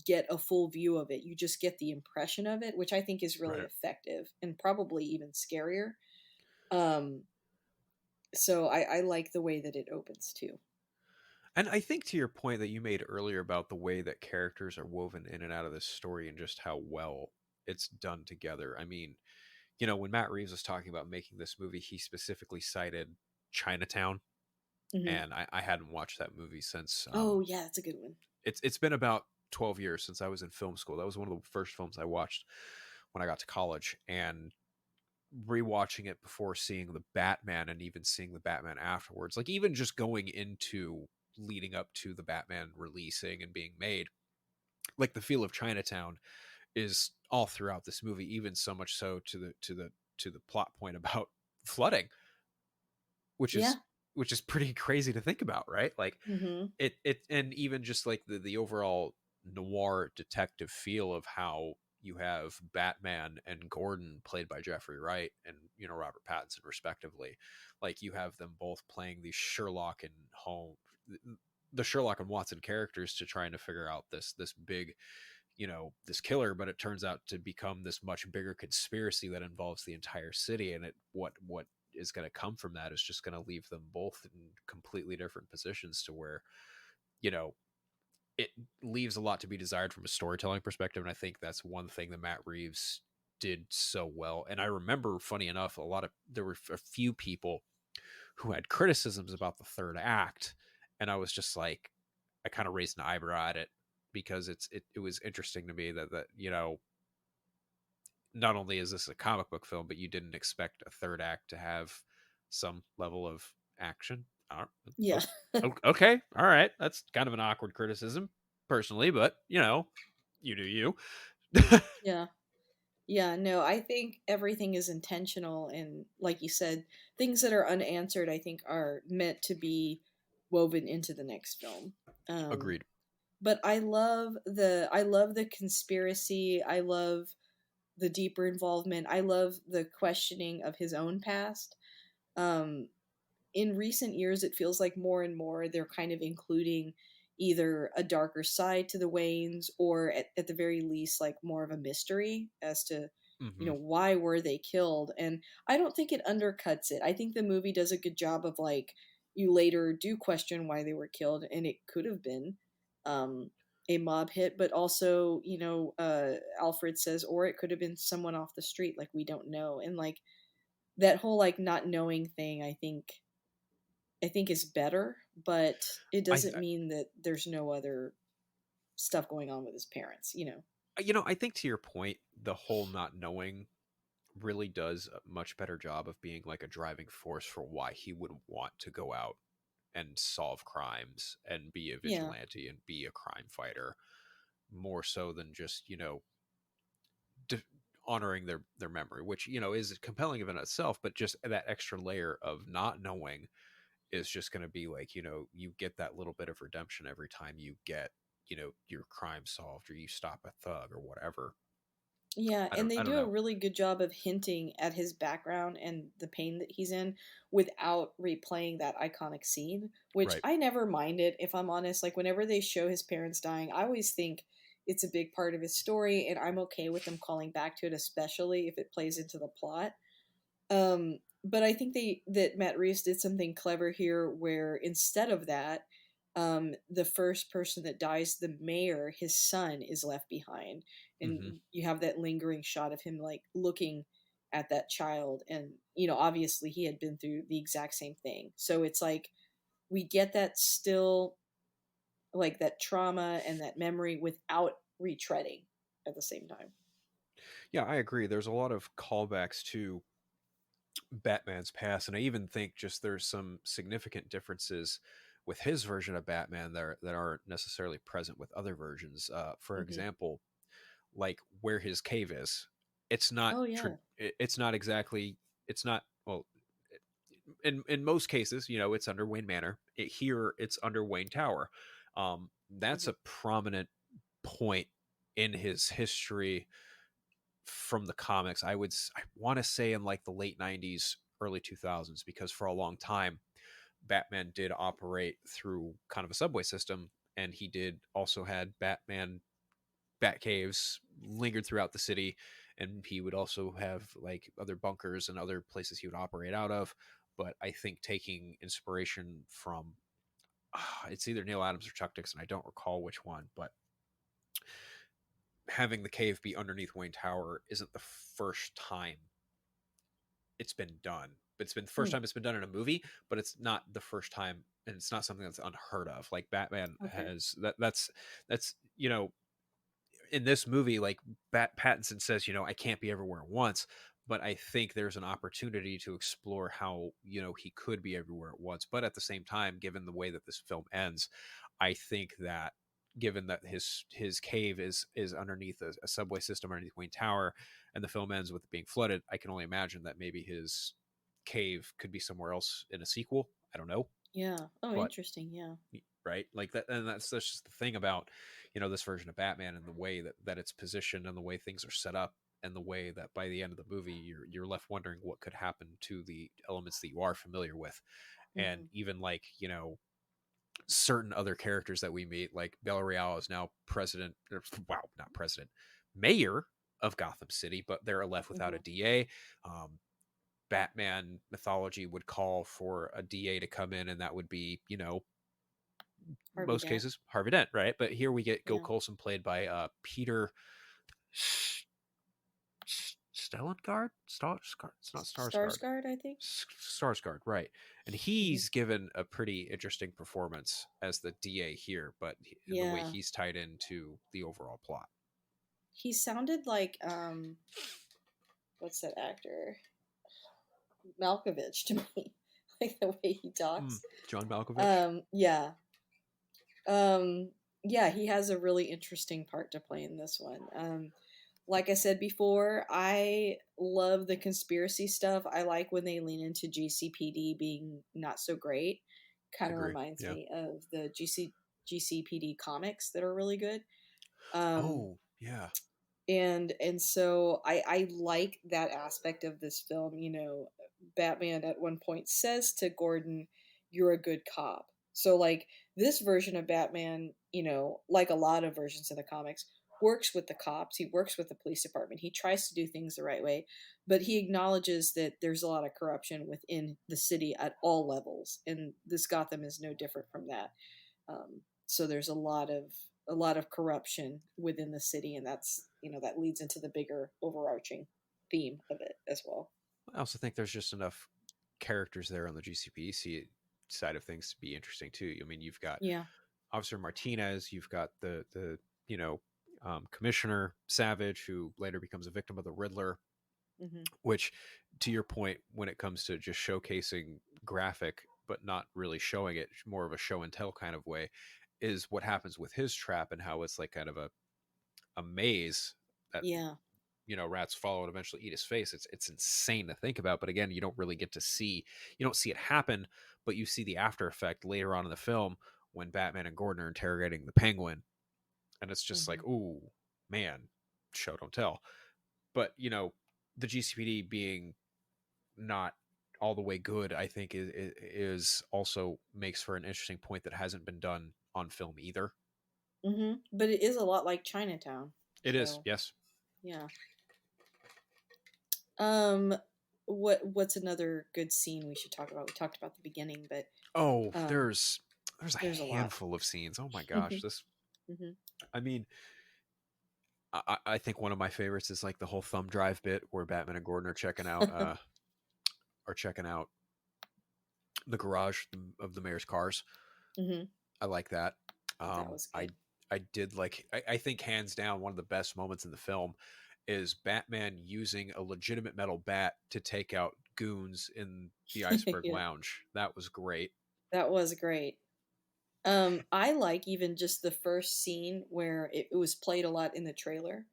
get a full view of it. You just get the impression of it, which I think is really right. effective and probably even scarier. Um, so I like the way that it opens too. And I think to your point that you made earlier about the way that characters are woven in and out of this story and just how well it's done together. I mean, when Matt Reeves was talking about making this movie, he specifically cited Chinatown, Hmm. and I hadn't watched that movie since Oh yeah, that's a good one. it's been about 12 years since I was in film school. That was one of the first films I watched when I got to college, and rewatching it before seeing the Batman and even seeing the Batman afterwards, like even just going into leading up to the Batman releasing and being made, like the feel of Chinatown is all throughout this movie, even so much so to the plot point about flooding, which Yeah. is which is pretty crazy to think about, right? Like Hmm. it and even just like the overall noir detective feel of how you have Batman and Gordon played by Jeffrey Wright and Robert Pattinson respectively. Like you have them both playing these Sherlock and Holmes, the Sherlock and Watson characters to trying to figure out this big, this killer, but it turns out to become this much bigger conspiracy that involves the entire city. And what is going to come from that is just going to leave them both in completely different positions to where, you know, it leaves a lot to be desired from a storytelling perspective. And I think that's one thing that Matt Reeves did so well. And I remember, funny enough, there were a few people who had criticisms about the third act. And I was just like, I kind of raised an eyebrow at it because it was interesting to me that not only is this a comic book film, but you didn't expect a third act to have some level of action. Yeah. Okay, all right, that's kind of an awkward criticism, personally, but you do you. Yeah. Yeah, no, I think everything is intentional, and like you said, things that are unanswered I think are meant to be woven into the next film. Um Agreed. but I love the conspiracy. I love the deeper involvement. I love the questioning of his own past. Um, in recent years, it feels like more and more they're kind of including either a darker side to the Waynes, or at the very least, like more of a mystery as to, Hmm. why were they killed. And I don't think it undercuts it. I think the movie does a good job of, like, you later do question why they were killed, and it could have been um, a mob hit, but also, Alfred says, or it could have been someone off the street, like, we don't know. And, like, that whole, like, not knowing thing, I think is better, but it I, doesn't mean that there's no other stuff going on with his parents. I think to your point, the whole not knowing really does a much better job of being like a driving force for why he would want to go out and solve crimes and be a Yeah. vigilante and be a crime fighter, more so than just de- honoring their memory, which is compelling of in itself, but just that extra layer of not knowing is just going to be like, you get that little bit of redemption every time you get your crime solved, or you stop a thug or whatever. Yeah, I and don't they I don't do a know. really good job of hinting at his background and the pain that he's in without replaying that iconic scene, which Right. I never minded, if I'm honest. Like, whenever they show his parents dying, I always think it's a big part of his story, and I'm okay with them calling back to it, especially if it plays into the plot. But I think that Matt Reeves did something clever here, where instead of that, the first person that dies, the mayor, his son, is left behind, and Hmm. you have that lingering shot of him, like, looking at that child, and obviously he had been through the exact same thing. So it's like we get that still, like, that trauma and that memory without retreading at the same time. Yeah, I agree. There's a lot of callbacks to Batman's past, and I even think just there's some significant differences with his version of Batman that aren't necessarily present with other versions. For Hmm. example, like where his cave is, it's not Oh yeah. it's not exactly, it's not, well, in most cases, it's under Wayne Manor. Here it's under Wayne Tower. That's Hmm. a prominent point in his history from the comics. I want to say in like the late 90s, early 2000s, because for a long time Batman did operate through kind of a subway system, and he did also had bat caves lingered throughout the city, and he would also have like other bunkers and other places he would operate out of. But I think taking inspiration from it's either Neil Adams or Chuck Dixon, I don't recall which one, but having the cave be underneath Wayne Tower isn't the first time it's been done. But it's been the first Hmm. time it's been done in a movie, but it's not the first time, and it's not something that's unheard of. Like Batman Okay. has that's in this movie, like Pattinson says, I can't be everywhere at once, but I think there's an opportunity to explore how he could be everywhere at once. But at the same time, given the way that this film ends, I think that given that his cave is underneath a subway system underneath Wayne Tower, and the film ends with it being flooded, I can only imagine that maybe his cave could be somewhere else in a sequel. I don't know, Yeah. Oh, but interesting. Yeah. right, like that, and that's just the thing about this version of Batman, and the way that it's positioned, and the way things are set up, and the way that by the end of the movie you're left wondering what could happen to the elements that you are familiar with. And Hmm. even like certain other characters that we meet, like Villarreal is now president, wow, not president, mayor of Gotham City, but they're left without a Hmm. DA. Batman mythology would call for a DA to come in, and that would be Harvey most Dent. cases Harvey Dent, right? But here we get Gil Yeah. Colson played by Peter Stellengard. It's not Starsguard. Starsguard, I think. Starsguard, right? And Hmm. he's given a pretty interesting performance as the DA here, but in the way Yeah. he's tied into the overall plot. He sounded like what's that actor? Malkovich to me. Like the way he Mm, talks. John Malkovich. Yeah. Um yeah, he has a really interesting part to play in this one. Like I said before, I love the conspiracy stuff. I like when they lean into GCPD being not so great. Kind of Agree. reminds Yeah. me of the GC. GCPD comics that are really good. Um, Oh, yeah. and so I like that aspect of this film. Batman at one point says to Gordon, "You're a good cop." So like this version of Batman, like a lot of versions of the comics, works with the cops. He works with the police department. He tries to do things the right way, but he acknowledges that there's a lot of corruption within the city at all levels, and this Gotham is no different from that. So there's a lot of corruption within the city, and that leads into the bigger overarching theme of it as well. I also think there's just enough characters there on the GCPC side of things to be interesting too. I mean, you've got Yeah. Officer Martinez, you've got the you know Commissioner Savage, who later becomes a victim of the Riddler. Hmm. Which, to your point, when it comes to just showcasing graphic but not really showing it, more of a show and tell kind of way, is what happens with his trap and how it's like kind of a maze that Yeah. rats follow and eventually eat his face. It's insane to think about, but again, you don't see it happen, but you see the after effect later on in the film when Batman and Gordon are interrogating the Penguin, and it's just like, Hmm. ooh, man, show don't tell. But the GCPD being not all the way good, I think is also makes for an interesting point that hasn't been done on film either. But it is a lot like Chinatown. It is, So yes. yeah. Um, what's another good scene we should talk about? We talked about the beginning, but Oh, um, there's a there's a lot. handful of scenes. Oh my gosh, Hmm. this. Hmm. I mean, I think one of my favorites is like the whole thumb drive bit where Batman and Gordon are checking out the garage of the mayor's cars. I like that. That was I good. did like I think hands down one of the best moments in the film is Batman using a legitimate metal bat to take out goons in the Iceberg Yeah, Lounge. That was great. that was great. I like even just the first scene where it was played a lot in the trailer,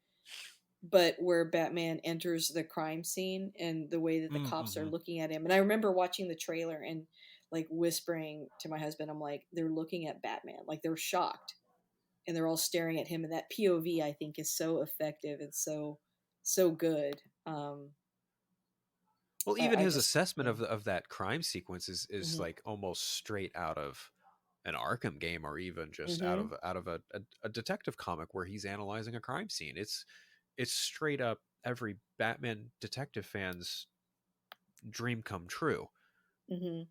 but where Batman enters the crime scene and the way that the cops are Mm-hmm. looking at him. And I remember watching the trailer and like whispering to my husband, I'm like, they're looking at Batman, like they're shocked and they're all staring at him. And that POV I think is so effective and so good. Well, I, even I his just assessment yeah. of that crime sequence is Hmm. like almost straight out of an Arkham game, or even just out Hmm. of a detective comic where he's analyzing a crime scene. It's straight up every Batman detective fan's dream come true. Hmm.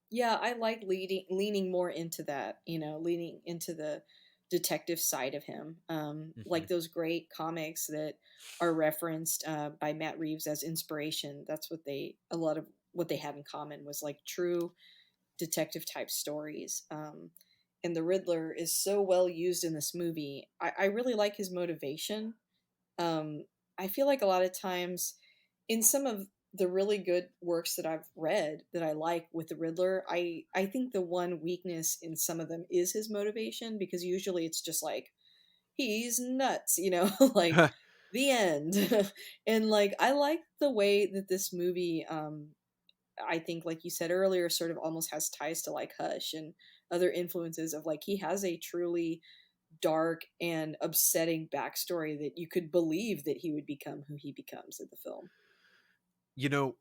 Yeah, I like leaning more into that, leaning into the detective side of him. Hmm. Like those great comics that are referenced by Matt Reeves as inspiration. That's a lot of what they had in common was like true detective type stories. And the Riddler is so well used in this movie. I really like his motivation. I feel like a lot of times in some of the really good works that I've read that I like with the Riddler, I think the one weakness in some of them is his motivation because usually it's just like he's nuts, like the end. And like I like the way that this movie I think like you said earlier sort of almost has ties to like Hush and other influences of like he has a truly dark and upsetting backstory that you could believe that he would become who he becomes in the film. you know,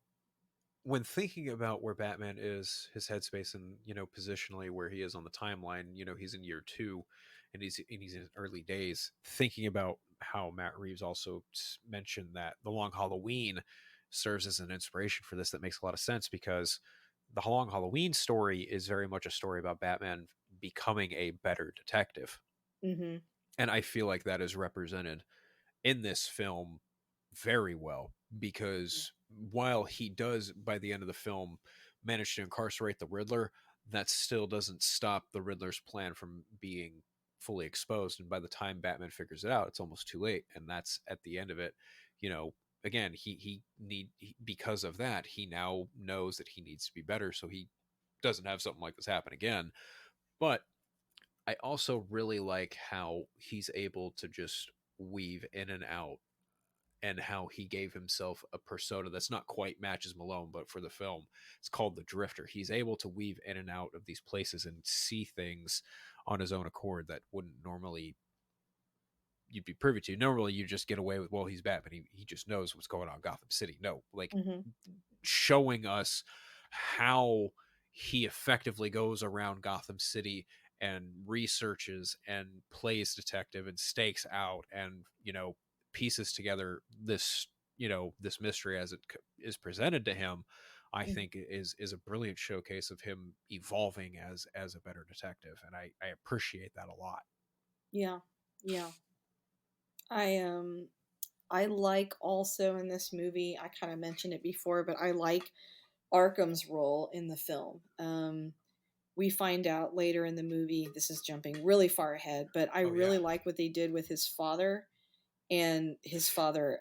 when thinking about where Batman is, his headspace, and positionally where he is on the timeline, he's in year two, and he's in early days. Thinking about how Matt Reeves also mentioned that the Long Halloween serves as an inspiration for this, that makes a lot of sense because the Long Halloween story is very much a story about Batman becoming a better detective, Hmm. and I feel like that is represented in this film very well because while he does by the end of the film manage to incarcerate the Riddler, that still doesn't stop the Riddler's plan from being fully exposed, and by the time Batman figures it out, it's almost too late, and that's at the end of it. Again, because of that, he now knows that he needs to be better so he doesn't have something like this happen again. But I also really like how he's able to just weave in and out and how he gave himself a persona that's not quite matches Malone, but for the film, it's called the Drifter. He's able to weave in and out of these places and see things on his own accord that wouldn't normally you'd be privy to. Normally, you just get away with, well, he's Batman. He just knows what's going on in Gotham City. No, like Mm-hmm. showing us how he effectively goes around Gotham City and researches and plays detective and stakes out and, pieces together this, this mystery as it is presented to him. I Mm-hmm. think is a brilliant showcase of him evolving as a better detective, and I appreciate that a lot. Yeah. Yeah. I I like also in this movie, I kind of mentioned it before, but I like Arkham's role in the film. We find out later in the movie, this is jumping really far ahead, but I Oh yeah, really like what they did with his father. And his father,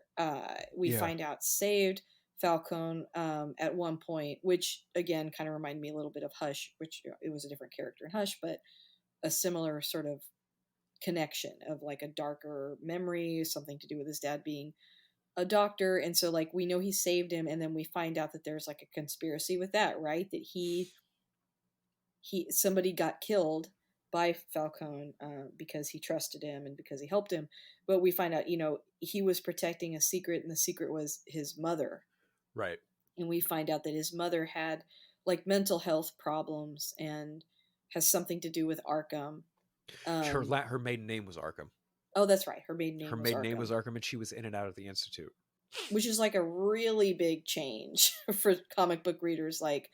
we yeah, find out, saved Falcone at one point, which again kind of reminded me a little bit of Hush, which it was a different character in Hush, but a similar sort of connection of like a darker memory, something to do with his dad being a doctor. And so like we know he saved him, and then we find out that there's like a conspiracy with that, right? That he somebody got killed by Falcone because he trusted him and because he helped him. But we find out, he was protecting a secret, and the secret was his mother. right. And we find out that his mother had like mental health problems and has something to do with Arkham. Um, Her maiden name was Arkham. oh, that's right. Her maiden Her name was maiden name was Arkham, Arkham, and she was in and out of the institute. which is like a really big change for comic book readers. Like,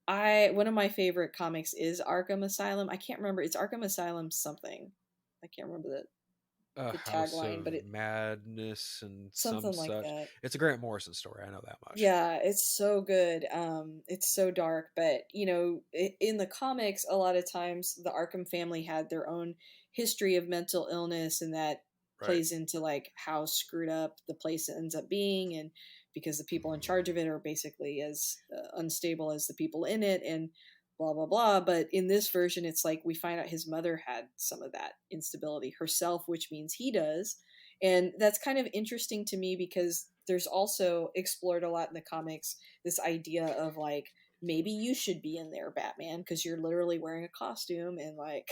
I one of my favorite comics is Arkham Asylum. I can't remember. It's Arkham Asylum something. I can't remember A the House tagline, of but it Madness and some something like such. that. It's a Grant Morrison story. I know that much. Yeah, it's so good. It's so dark, but in the comics, a lot of times the Arkham family had their own history of mental illness, and that Right. plays into like how screwed up the place ends up being, and because the people in charge of it are basically as unstable as the people in it, and blah blah blah. But in this version, it's like we find out his mother had some of that instability herself, which means he does, and that's kind of interesting to me because there's also explored a lot in the comics this idea of like maybe you should be in there, Batman, because you're literally wearing a costume and like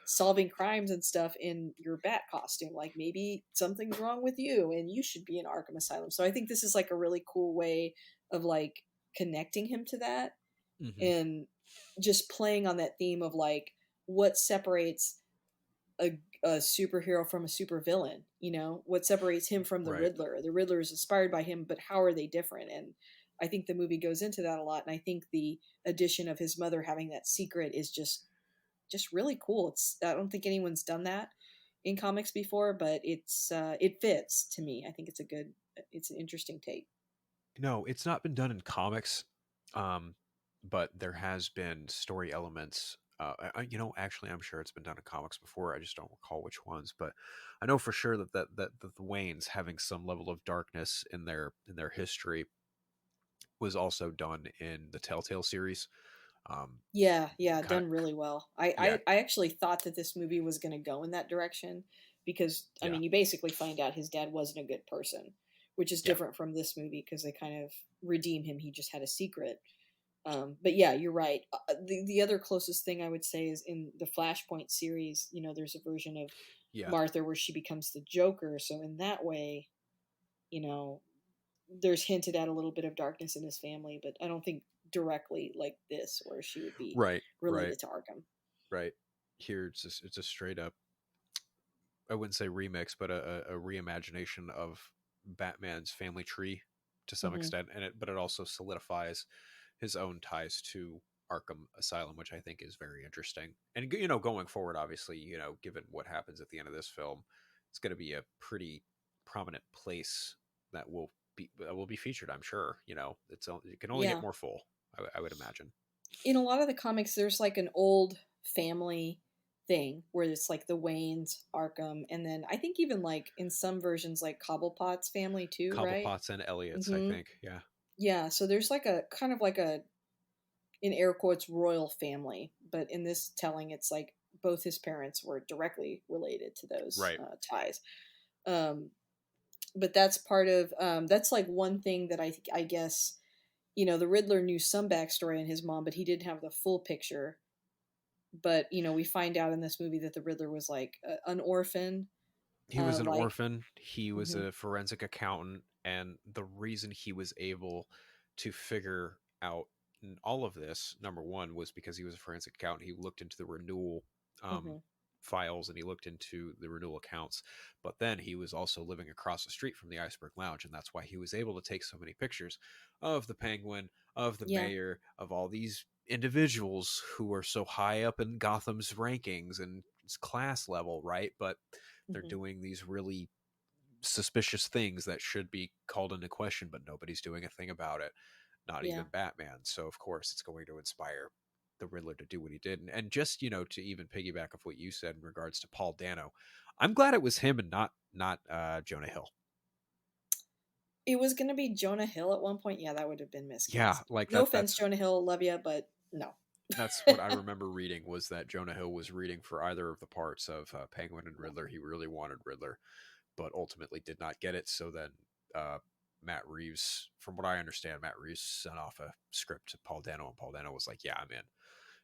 solving crimes and stuff in your bat costume. Like maybe something's wrong with you and you should be in Arkham Asylum. So I think this is like a really cool way of like connecting him to that, Hmm. and just playing on that theme of like what separates a superhero from a supervillain. What separates him from the Right. Riddler? The Riddler is inspired by him, but how are they different? And I think the movie goes into that a lot, and I think the addition of his mother having that secret is just really cool. I don't think anyone's done that in comics before, but it fits to me. I think it's an interesting take. No, it's not been done in comics, um, but there has been story elements. Actually, I'm sure it's been done in comics before. I just don't recall which ones, but I know for sure that the Waynes having some level of darkness in their history was also done in the Telltale series. Um, Yeah, kind of, done really well. I, yeah, I, I actually thought that this movie was going to go in that direction because, I yeah, mean, you basically find out his dad wasn't a good person, which is yeah, different from this movie because they kind of redeem him. He just had a secret. But yeah, you're right. The other closest thing I would say is in the Flashpoint series, there's a version of yeah. Martha where she becomes the Joker. So in that way, you know, there's hinted at a little bit of darkness in his family, but I don't think directly like this, where she would be Right, right, related to Arkham. right. Here it's a straight up, I wouldn't say remix, but a reimagination of Batman's family tree to some Hmm. extent, but it also solidifies his own ties to Arkham Asylum, which I think is very interesting. And going forward, obviously, given what happens at the end of this film, it's going to be a pretty prominent place that will be featured. I'm sure. It can only get Yeah. more full. I would imagine. In a lot of the comics, there's like an old family thing where it's like the Waynes, Arkham, and then I think even like in some versions, like Cobblepot's family too, right? Cobblepot's and Elliot's, I Hmm. think. Yeah. Yeah. So there's like a kind of like a, in air quotes, royal family, but in this telling, it's like both his parents were directly related to those Right. ties. Um, but that's part of that's like one thing that I guess, the Riddler knew some backstory on his mom, but he didn't have the full picture. But we find out in this movie that the Riddler was like an orphan, He was an like. orphan. He was Mhm. a forensic accountant, and the reason he was able to figure out all of this, number one, was because he was a forensic accountant. He looked into the renewal um, Mhm. files and he looked into the renewal accounts. But then he was also living across the street from the Iceberg Lounge, and that's why he was able to take so many pictures of the Penguin, of the Yeah. mayor, of all these individuals who are so high up in Gotham's rankings and class level, right? But they're Mhm. doing these really suspicious things that should be called into question, but nobody's doing a thing about it. Not Yeah. even Batman. So of course it's going to inspire the Riddler to do what he did. And just, to even piggyback of what you said in regards to Paul Dano, I'm glad it was him and not Jonah Hill. It was gonna be Jonah Hill at one point. Yeah, that would have been Yeah, miscast. like No that offense, Jonah Hill, love ya, but no. that's what I remember reading, was that Jonah Hill was reading for either of the parts of Penguin and Riddler. He really wanted Riddler, but ultimately did not get it. So then uh, Matt Reeves, from what I understand, Matt Reeves sent off a script to Paul Dano, and Paul Dano was like, "Yeah, I'm in."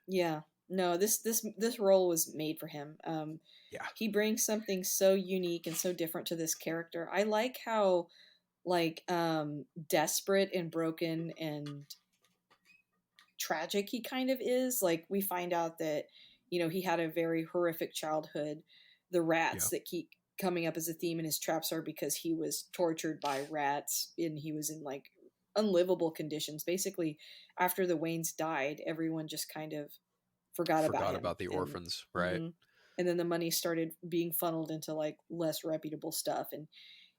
Yeah. No, this role was made for him. Yeah, He brings something so unique and so different to this character. I like how like desperate and broken and tragic he kind of is. Like we find out that he had a very horrific childhood. The yeah, rats that keep coming up as a theme in his traps are because he was tortured by rats and he was in like unlivable conditions. Basically, after the Waynes died, everyone just kind of forgot about forgot him. about the And orphans, right? mhm. And then the money started being funneled into like less reputable stuff, and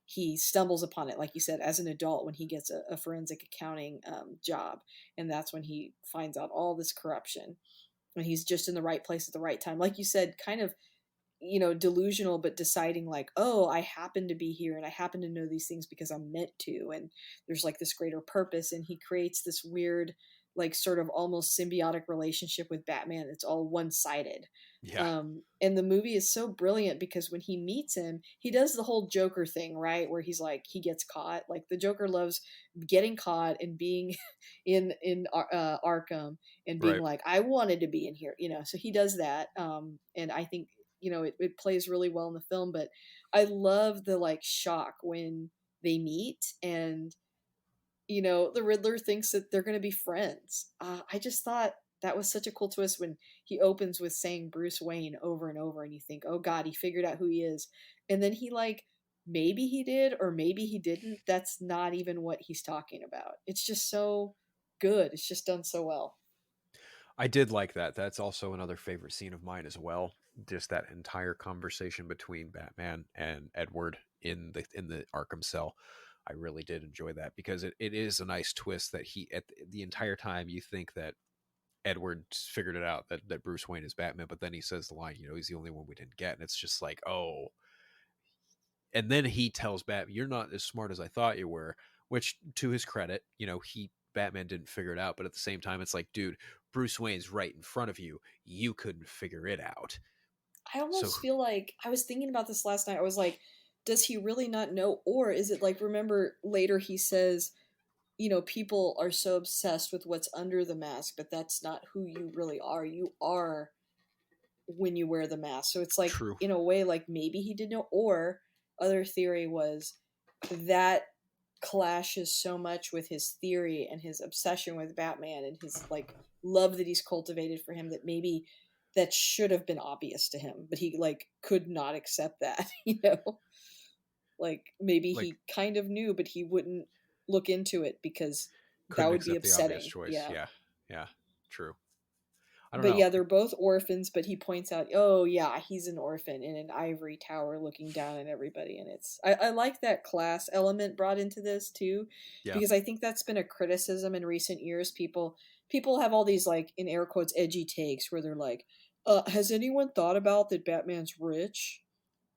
he stumbles upon it, like you said, as an adult when he gets a forensic accounting job, and that's when he finds out all this corruption, and he's just in the right place at the right time, like you said, kind of delusional, but deciding like, oh, I happen to be here and I happen to know these things because I'm meant to, and there's like this greater purpose, and he creates this weird, like sort of almost symbiotic relationship with Batman. It's all one-sided. Yeah, And the movie is so brilliant because when he meets him, he does the whole Joker thing, right? Where he's like, he gets caught. Like the Joker loves getting caught and being in Arkham and being right. like, I wanted to be in here, So he does that, and I think it plays really well in the film. But I love the like shock when they meet, and the Riddler thinks that they're going to be friends. I just thought that was such a cool twist when he opens with saying Bruce Wayne over and over, and you think, oh god, he figured out who he is. And then he like, maybe he did or maybe he didn't. That's not even what he's talking about. It's just so good. It's just done so well. I did like that. That's also another favorite scene of mine as well. Just that entire conversation between Batman and Edward in the Arkham cell. I really did enjoy that because it is a nice twist that he at the entire time you think that Edward figured it out that Bruce Wayne is Batman, but then he says the line, he's the only one we didn't get, and it's just like, oh. And then he tells Batman, "You're not as smart as I thought you were," which, to his credit, he Batman didn't figure it out, but at the same time, it's like, dude, Bruce Wayne's right in front of you. You couldn't figure it out. I So almost feel like I was thinking about this last night. I was like, does he really not know? Or is it like, remember later he says, people are so obsessed with what's under the mask, but that's not who you really are. You are when you wear the mask. So it's like, true. in a way, like maybe he didn't know. Or other theory was that clashes so much with his theory and his obsession with Batman and his like love that he's cultivated for him, that maybe that should have been obvious to him, but he like could not accept that, like maybe Like, he kind of knew, but he wouldn't look into it because that couldn't would be accept the obvious upsetting. choice. Yeah. Yeah, yeah, true. I don't But know. yeah, they're both orphans, but he points out, oh yeah, he's an orphan in an ivory tower looking down at everybody. And I like that class element brought into this too, Yeah, because I think that's been a criticism in recent years. People have all these like, in air quotes, edgy takes where they're like, has anyone thought about that Batman's rich?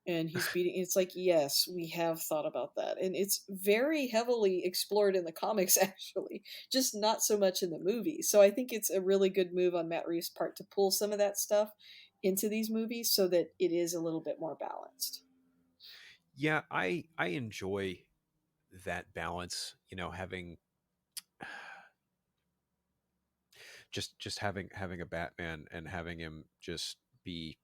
And he's beating, it's like, yes, we have thought about that, and it's very heavily explored in the comics actually, just not so much in the movie. So I think it's a really good move on Matt Reeves' part to pull some of that stuff into these movies so that it is a little bit more balanced. Yeah, I enjoy that balance, having just having a Batman and having him just be,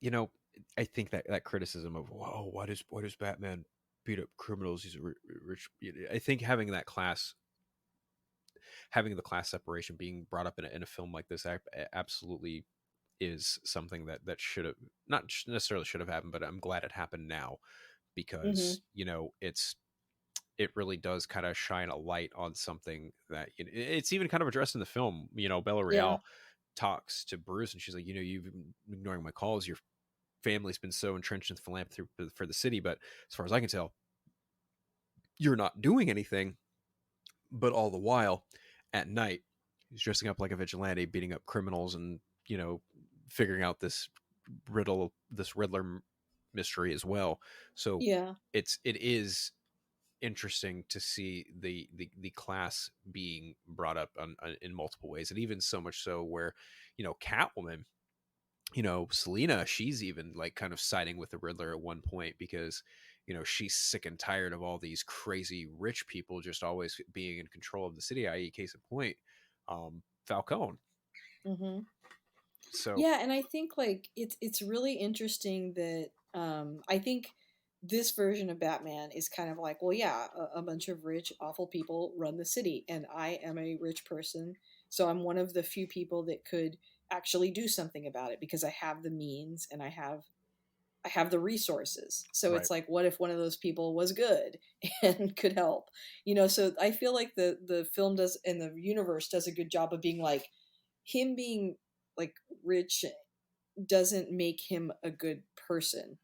you know, I think that criticism of, whoa, why does Batman beat up criminals? He's a rich. I think having the class separation being brought up in a film like this absolutely is something that should have, not necessarily should have happened, but I'm glad it happened now, Hmm. because it really does kind of shine a light on something that, it's even kind of addressed in the film. Bella Yeah. Real talks to Bruce and she's like, you've been ignoring my calls. Your family's been so entrenched in philanthropy for the city, but as far as I can tell, you're not doing anything. But all the while, at night, he's dressing up like a vigilante, beating up criminals, and you know, figuring out this Riddler mystery as well. So Yeah. it is interesting to see the class being brought up in multiple ways, and even so much so where, Catwoman, Selena, she's even like kind of siding with the Riddler at one point because, she's sick and tired of all these crazy rich people just always being in control of the city, i.e., case in point, Falcone. Hmm. So, Yeah, and I think like it's really interesting that I think this version of Batman is kind of like, well, yeah, a bunch of rich, awful people run the city, and I am a rich person, so I'm one of the few people that could actually do something about it because I have the means and I have the resources. So right, it's like, what if one of those people was good and could help? So I feel like the film does and the universe does a good job of being like him being like rich doesn't make him a good person.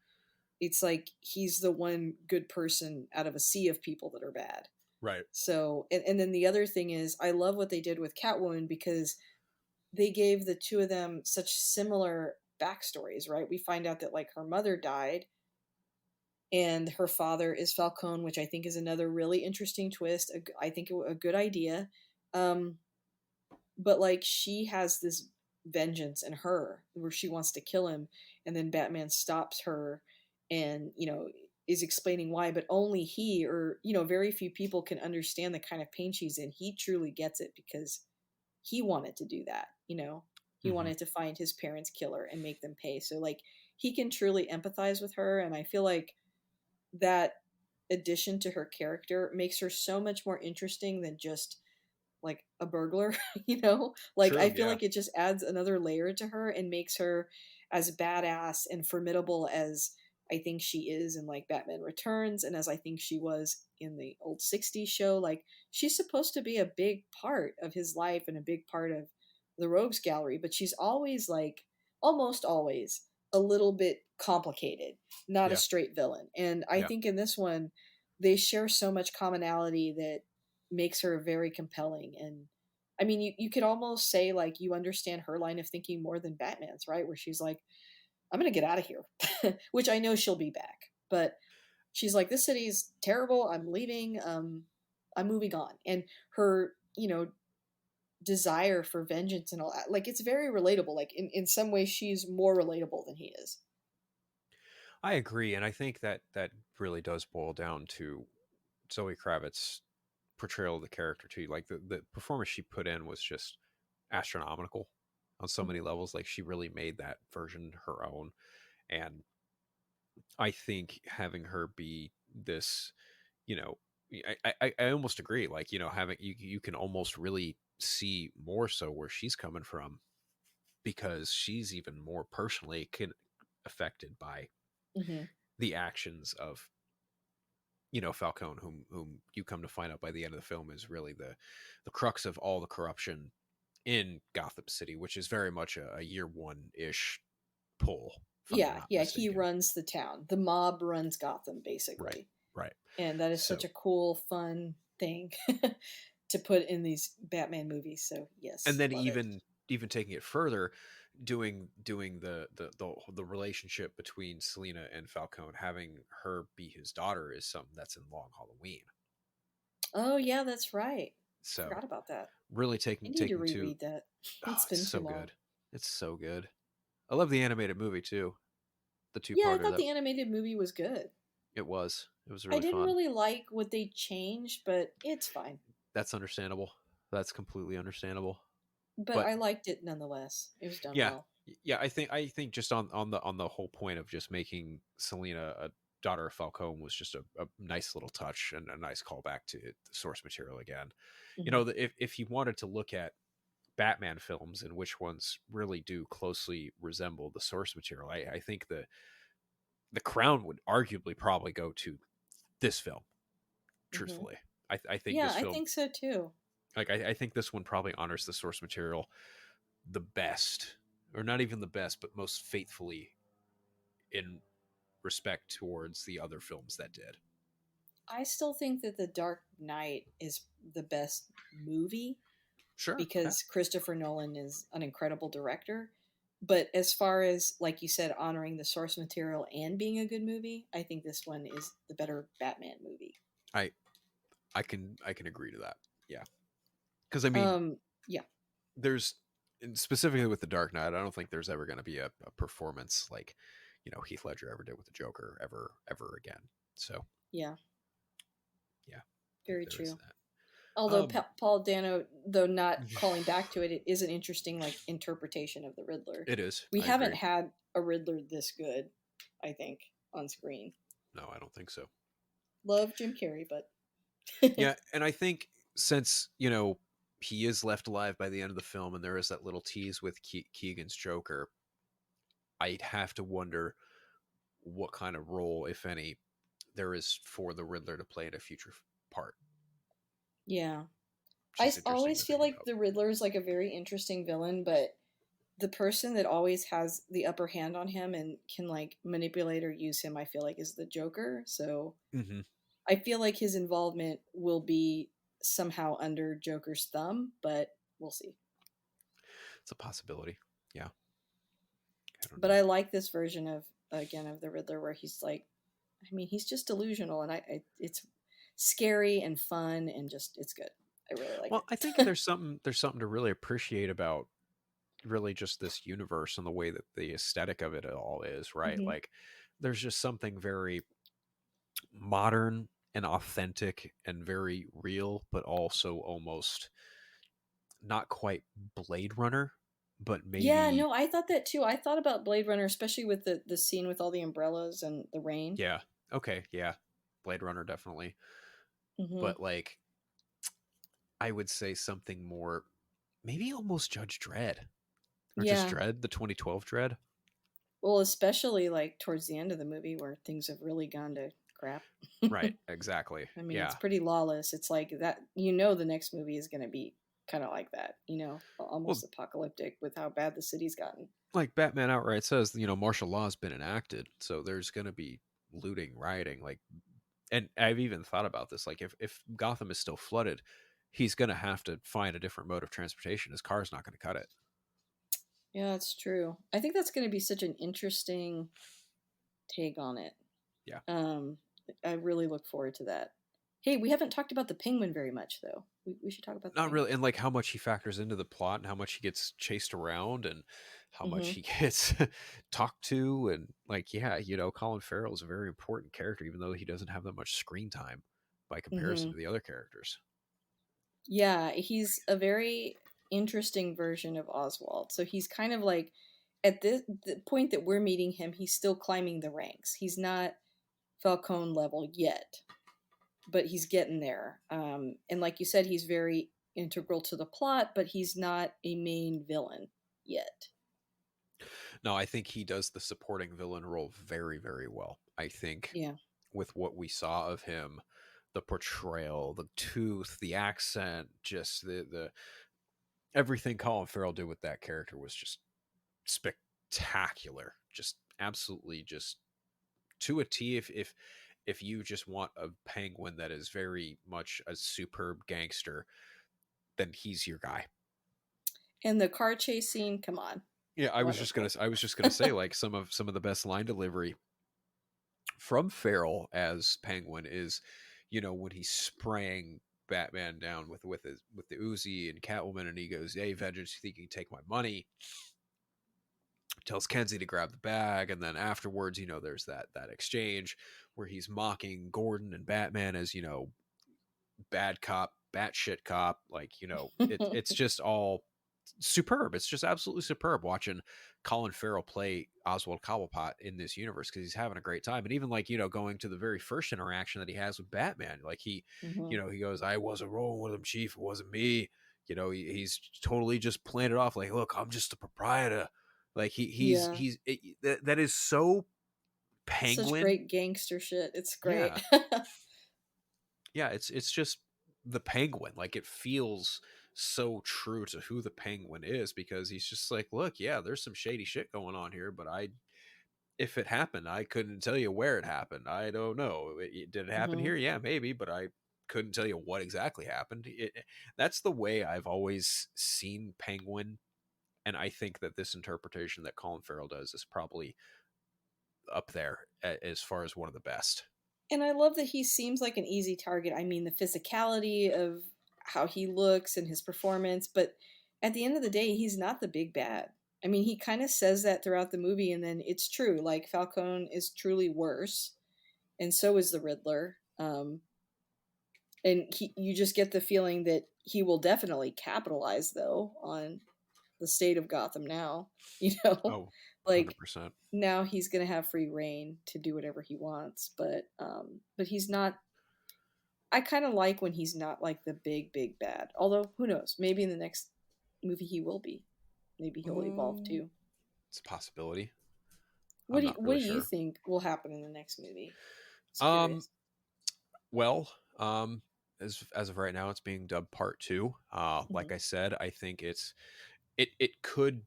It's like he's the one good person out of a sea of people that are bad. right, So, and then the other thing is, I love what they did with Catwoman because they gave the two of them such similar backstories, right? We find out that like her mother died and her father is Falcone, which I think is another really interesting twist. I think a good idea. Um, but like she has this vengeance in her where she wants to kill him, and then Batman stops her and is explaining why, but only he or very few people can understand the kind of pain she's in. He truly gets it because he wanted to do that. He hmm, wanted to find his parents' killer and make them pay. So like he can truly empathize with her, and I feel like that addition to her character makes her so much more interesting than just like a burglar. Like I true, feel yeah, like it just adds another layer to her and makes her as badass and formidable as I think she is in like Batman Returns, and as I think she was in the old 60s show. Like she's supposed to be a big part of his life and a big part of the rogues gallery, but she's always like almost always a little bit complicated, not a yeah, straight villain. And I yeah. think in this one they share so much commonality that makes her very compelling. And I mean, you could almost say like you understand her line of thinking more than Batman's, right? Where she's like, I'm gonna get out of here. Which I know she'll be back, but she's like, this city's terrible, I'm leaving, I'm moving on. And her desire for vengeance and all that, like it's very relatable. Like in some ways she's more relatable than he is. I agree, and I think that really does boil down to Zoe Kravitz's portrayal of the character too. Like the performance she put in was just astronomical on so many Mhm. levels. Like she really made that version her own, and I think having her be this, you know, I almost agree. Like, having you can almost really see more so where she's coming from, because she's even more personally affected by Mhm. the actions of, Falcone, whom you come to find out by the end of the film is really the crux of all the corruption in Gotham City, which is very much a year one ish pull, if I'm Yeah, not yeah, he mistaken. runs the town. The mob runs Gotham Right, basically. right. And that is such So, a cool, fun thing to put in these Batman movies. So and yes, then love it. even taking it further, doing the relationship between Selena and Falcone, having her be his daughter, is something that's in Long Halloween. Oh yeah, that's right. So Forgot about that. really I taking need to taking to reread that. oh, It's it's been too so long. good. It's so good. I love the animated movie too. the two Yeah, I parter. thought That the animated movie was good. it was. It was I really didn't fun. really like what they changed, but it's fine. That's understandable. That's completely understandable. But But I liked it nonetheless. It was done yeah, well. yeah. I think just on the whole point of just making Selena a daughter of Falcone was just a nice little touch and a nice callback to the source material again. You Hmm. know, if you wanted to look at Batman films and which ones really do closely resemble the source material, I think the crown would arguably probably go to this film. Hmm. Truthfully, I think Yeah, this I film, think so too. like I think this one probably honors the source material the best, or not even the best, but most faithfully in respect towards the other films that did. I still think that The Dark Knight is the best movie Sure. Yeah. because Christopher Nolan is an incredible director. But as far as, like you said, honoring the source material and being a good movie, I think this one is the better Batman movie. I I can agree to that. Yeah. Because I mean, Um, yeah, there's specifically with the Dark Knight, I don't think there's ever going to be a performance like Heath Ledger ever did with the Joker ever again. So yeah, yeah, very there is true. that. Although Paul Dano, though not calling back to it, it is an interesting like interpretation of the Riddler. It is. We I haven't agree. had a Riddler this good, I think, on screen. No, I don't think so. Love Jim Carrey, but Yeah, and I think since he is left alive by the end of the film, and there is that little tease with Keegan's Joker, I'd have to wonder what kind of role, if any, there is for the Riddler to play in a future part. yeah, Which is interesting always to feel think like about. the Riddler is like a very interesting villain, but the person that always has the upper hand on him and can like manipulate or use him, I feel like, is the Joker. So Hmm. I feel like his involvement will be somehow under Joker's thumb, but we'll see. It's a possibility. Yeah, I don't But know. I like this version of, again, of the Riddler where he's like, I mean, he's just delusional, and it's scary and fun and just it's good. I really like Well, I think it. there's something to really appreciate about really just this universe and the way that the aesthetic of it all is, right? Hmm. Like, there's just something very modern and authentic and very real, but also almost not quite Blade Runner, but Yeah, maybe no, I thought that too. I thought about Blade Runner, especially with the scene with all the umbrellas and the rain. yeah, okay, yeah, Blade Runner definitely, Hmm. but like I would say something more, maybe almost Judge Dredd or just Yeah. Dredd, the 2012 Dredd. Well, especially like towards the end of the movie where things have really gone to crap. Right, exactly. I mean, it's Yeah. pretty lawless. It's like that, the next movie is going to be kind of like that, Well, almost apocalyptic with how bad the city's gotten. like Batman outright says, martial law's been enacted, so there's going to be looting, rioting, like, and I've even thought about this, like if Gotham is still flooded, he's going to have to find a different mode of transportation. His car's not going to cut it. Yeah, it's true. I think that's going to be such an interesting take on it. Yeah. Um, I really look forward to that. Hey, we haven't talked about the penguin very much, though. We should talk about the Not penguin. really, and like how much he factors into the plot and how much he gets chased around and how much Hmm. he gets talked to, and like, yeah, Colin Farrell is a very important character even though he doesn't have that much screen time by comparison Hmm. to the other characters. Yeah, he's a very interesting version of Oswald. So he's kind of like, at the point that we're meeting him, he's still climbing the ranks. He's not Falcone level yet, but he's getting there. And like you said, he's very integral to the plot, but he's not a main villain yet. No, I think he does the supporting villain role very, very well. I think Yeah. with what we saw of him, the portrayal, the tooth, the accent, just the everything Colin Farrell did with that character was just spectacular. Just absolutely just to a T. If you just want a penguin that is very much a superb gangster, then he's your guy. And the car chase scene, come on. Yeah, Wonderful. I was just gonna say, like, some of the best line delivery from Farrell as Penguin is, when he's spraying Batman down with the Uzi and Catwoman, and he goes, "Hey, vengeance, you think you can take my money?" tells Kenzie to grab the bag, and then afterwards, there's that exchange where he's mocking Gordon and Batman as, bad cop, batshit cop. Like, it's just all superb. It's just absolutely superb watching Colin Farrell play Oswald Cobblepot in this universe, because he's having a great time. And even like, going to the very first interaction that he has with Batman, like Mhm. he goes, "I wasn't rolling with him, Chief. It wasn't me." He's totally just playing it off like, "Look, I'm just a proprietor." Like Yeah. that is so Such Penguin. great gangster shit. It's great. Yeah. Yeah, it's just the Penguin. Like, it feels so true to who the Penguin is, because he's just like, "Look, yeah, there's some shady shit going on here, but if it happened, I couldn't tell you where it happened. I don't know. Did it happen Mhm. here? Yeah, maybe, but I couldn't tell you what exactly happened." That's the way I've always seen Penguin, and I think that this interpretation that Colin Farrell does is probably up there as far as one of the best. And I love that he seems like an easy target. I mean, the physicality of how he looks and his performance, but at the end of the day, he's not the big bad. I mean, he kind of says that throughout the movie, and then it's true. Like, Falcone is truly worse, and so is the Riddler. And you just get the feeling that he will definitely capitalize, though, on the state of Gotham now. You know, Oh, like 100%. now he's gonna have free reign to do whatever he wants, but he's not. I kind of like when he's not like the big bad. Although who knows? Maybe in the next movie he will be. Maybe he'll evolve Mm, too. it's a possibility. What I'm do you, not what really do you sure. think will happen in the next movie? Just Um, curious. well, as of right now, it's being dubbed Part Two. Hmm. Like I said, I think it could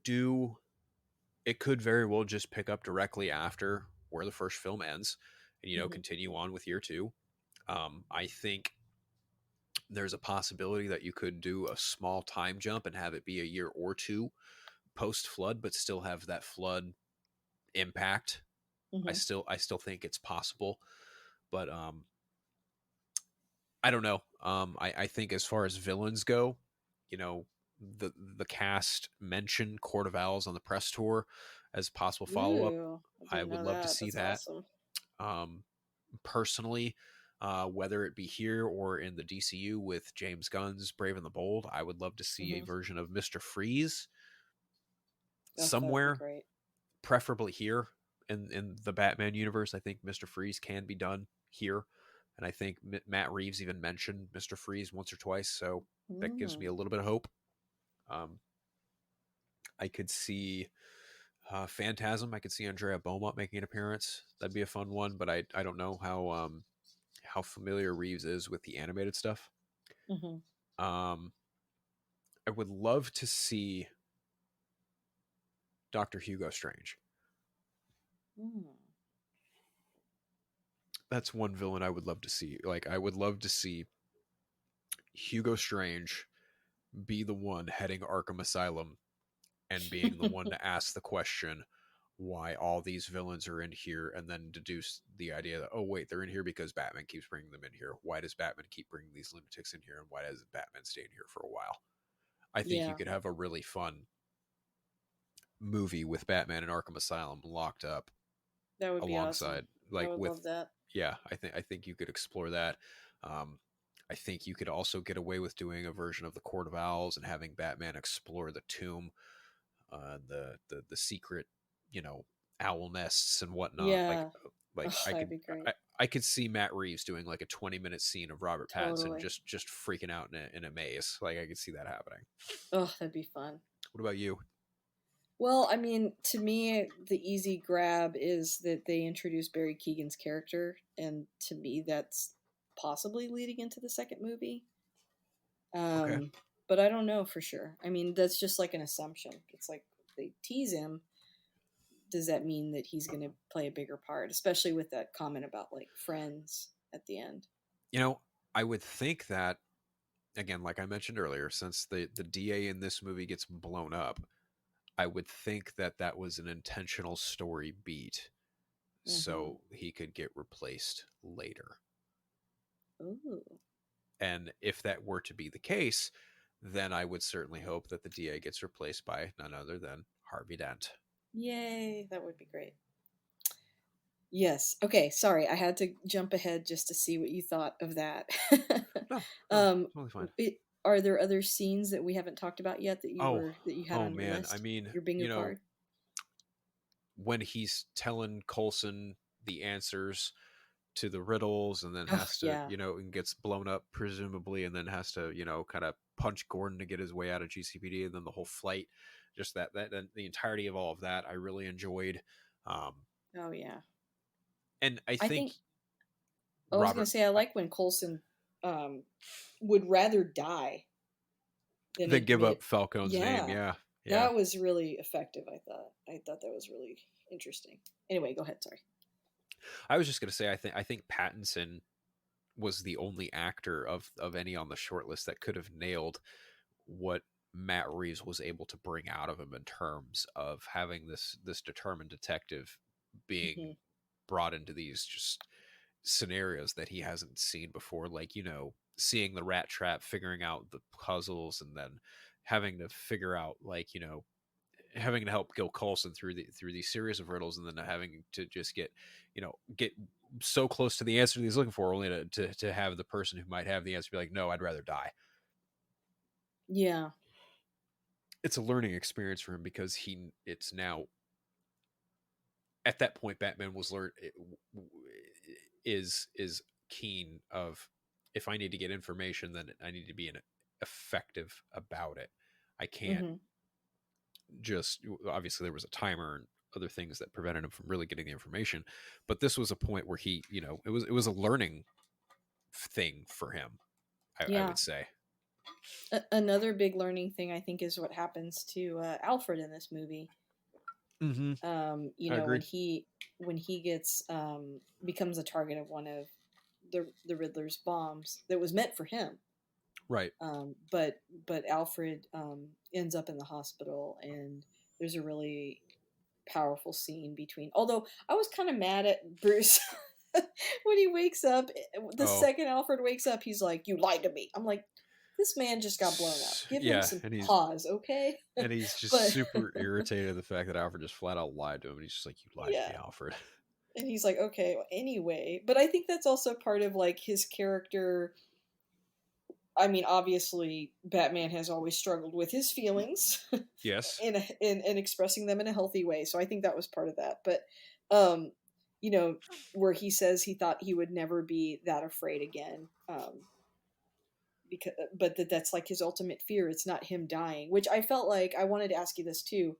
very well just pick up directly after where the first film ends, and Hmm. continue on with year two. I think there's a possibility that you could do a small time jump and have it be a year or two post flood, but still have that flood impact. I Hmm. still I still think it's possible, but I don't know. I think as far as villains go, you know, the cast mentioned Court of Owls on the press tour as possible follow up. Ooh, I I didn't would know love to that. see That's that. awesome. Um, Personally, whether it be here or in the DCU with James Gunn's Brave and the Bold, I would love to see a Hmm. version of Mister Freeze Oh, that would be somewhere, great. preferably here in the Batman universe. I think Mister Freeze can be done here, and I think Matt Reeves even mentioned Mister Freeze once or twice, so that gives me Mm. a little bit of hope. Um, I could see Phantasm. I could see Andrea Beaumont making an appearance. That'd be a fun one, but I don't know how familiar Reeves is with the animated stuff. Hmm. Um, I would love to see Doctor Hugo Strange. Mm. That's one villain I would love to see. Like, I would love to see Hugo Strange be the one heading Arkham Asylum and being the one to ask the question why all these villains are in here, and then deduce the idea that, oh wait, they're in here because Batman keeps bringing them in here. Why does Batman keep bringing these lunatics in here, and why doesn't Batman stay in here for a while? I think you Yeah, could have a really fun movie with Batman in Arkham Asylum locked up that would be awesome. alongside, I like, would with, love that. yeah, I think you could explore that. um I think you could also get away with doing a version of the Court of Owls and having Batman explore the tomb, the secret, you know owl nests and whatnot. Yeah. Like Oh, I that'd could be great. I could see Matt Reeves doing like a 20-minute scene of Robert Pattinson Totally. just freaking out in a maze. Like, I could see that happening. Oh, that'd be fun. What about you? Well, I mean, to me, the easy grab is that they introduced Barry Keegan's character, and to me, that's possibly leading into the second movie. Okay. Um, but I don't know for sure. I mean, that's just like an assumption. It's like they tease him. Does that mean that he's going to play a bigger part, especially with that comment about like friends at the end? You know, I would think that, again, like I mentioned earlier, since the DA in this movie gets blown up, I would think that that was an intentional story beat Mm-hmm. so he could get replaced later. Ooh. And if that were to be the case, then I would certainly hope that the DA gets replaced by none other than Harvey Dent. Yay, that would be great. Yes. Okay, sorry. I had to jump ahead just to see what you thought of that. No, no, um totally fine. are there other scenes that we haven't talked about yet Oh, that you had oh on your man. I list? mean, Your bingo card? when he's telling Coulson the answers to the riddles and then Oh, has to, yeah. and gets blown up presumably and then has to, kind of punch Gordon to get his way out of GCPD, and then the whole flight, just that the entirety of all of that I really enjoyed. Um Oh, yeah. and I I think think I was going Robert to say I like when Colson um would rather die than then give up admit. Falcone's name. Yeah. Yeah. Yeah. That was really effective, I thought. I thought that was really interesting. Anyway, go ahead, sorry. I was just going to say I think Pattinson was the only actor of any on the short list that could have nailed what Matt Reeves was able to bring out of him in terms of having this determined detective being Mhm. brought into these just scenarios that he hasn't seen before, like seeing the rat trap, figuring out the puzzles, and then having to figure out, like, having to help Gil Coulson through these series of riddles, and then having to just get so close to the answer that he's looking for, only to have the person who might have the answer be like, no, I'd rather die. Yeah. It's a learning experience for him, because it's now at that point Batman was is keen of, if I need to get information, then I need to be effective about it. I can't Mhm. just, obviously there was a timer and other things that prevented him from really getting the information, but this was a point where he, it was a learning thing for him. I Yeah. would say. Another big learning thing I think is what happens to Alfred in this movie. Mm-hmm. I When agreed. he gets becomes a target of one of the Riddler's bombs that was meant for him. Right. But Alfred ends up in the hospital, and there's a really powerful scene between. Although I was kind of mad at Bruce when he wakes up. The Oh, second Alfred wakes up, he's like, "You lied to me." I'm like, this man just got blown up. Give him yeah, some and he's pause, okay? and he's just But super irritated at the fact that Alfred just flat out lied to him, and he's just like, "You lied to yeah, me, Alfred." and he's like, okay, well, anyway. But I think that's also part of like his character. I mean, obviously, Batman has always struggled with his feelings Yes. in expressing them in a healthy way. So I think that was part of that. But, um, you know, where he says he thought he would never be that afraid again, because but that's like his ultimate fear. It's not him dying, which I felt like I wanted to ask you this too.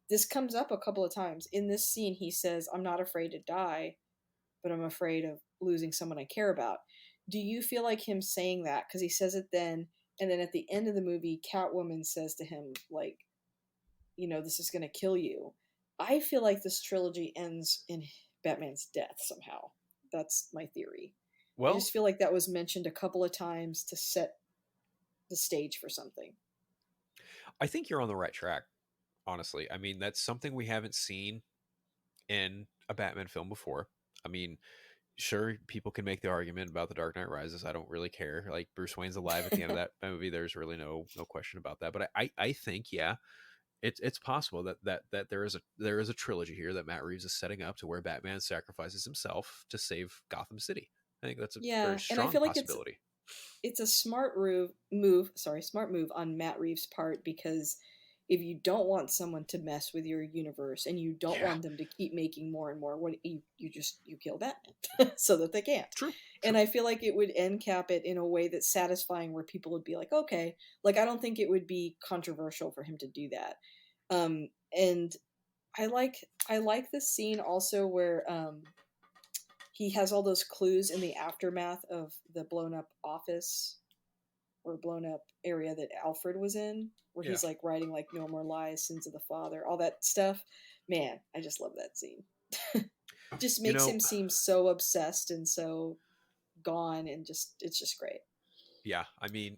This comes up a couple of times in this scene. He says, "I'm not afraid to die, but I'm afraid of losing someone I care about." Do you feel like him saying that because he says it then, and then at the end of the movie, Catwoman says to him, like, this is going to kill you? I feel like this trilogy ends in Batman's death somehow. That's my theory. I Well, just feel like that was mentioned a couple of times to set the stage for something. I think you're on the right track, honestly. I mean, that's something we haven't seen in a Batman film before. I mean, sure, people can make the argument about The Dark Knight Rises. I don't really care. Like, Bruce Wayne's alive at the end of that movie. There's really no question about that. But I think, yeah, it's possible that there is a trilogy here that Matt Reeves is setting up, to where Batman sacrifices himself to save Gotham City. I think that's a very Yeah, and I strong feel like it's possibility. it's a smart move on Matt Reeves' part, because if you don't want someone to mess with your universe and you don't Yeah, want them to keep making more and more, what you kill Batman so that they can't. true, And true. I feel like it would end cap it in a way that's satisfying, where people would be like, okay, like I don't think it would be controversial for him to do that. And I like this scene also where he has all those clues in the aftermath of the blown up office or blown up area that Alfred was in, where Yeah, he's like writing like "No More Lies," "Sins of the Father," all that stuff. Man, I just love that scene. Just you makes know, him seem so obsessed and so gone, and just it's just great. yeah. I mean,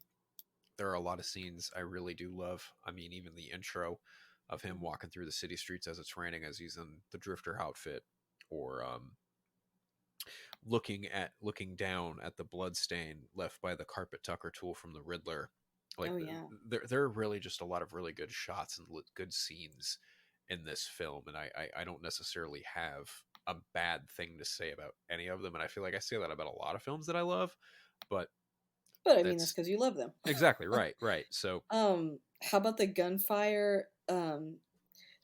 there are a lot of scenes I really do love. I mean, even the intro of him walking through the city streets as it's raining, as he's in the drifter outfit, or looking down at the blood stain left by the carpet tucker tool from the Riddler. Like, Oh yeah. there are really just a lot of really good shots and good scenes in this film, and I don't necessarily have a bad thing to say about any of them, and I feel like I say that about a lot of films that I love, but But I mean, that's that's because you love them. exactly right, right. So How about the gunfire?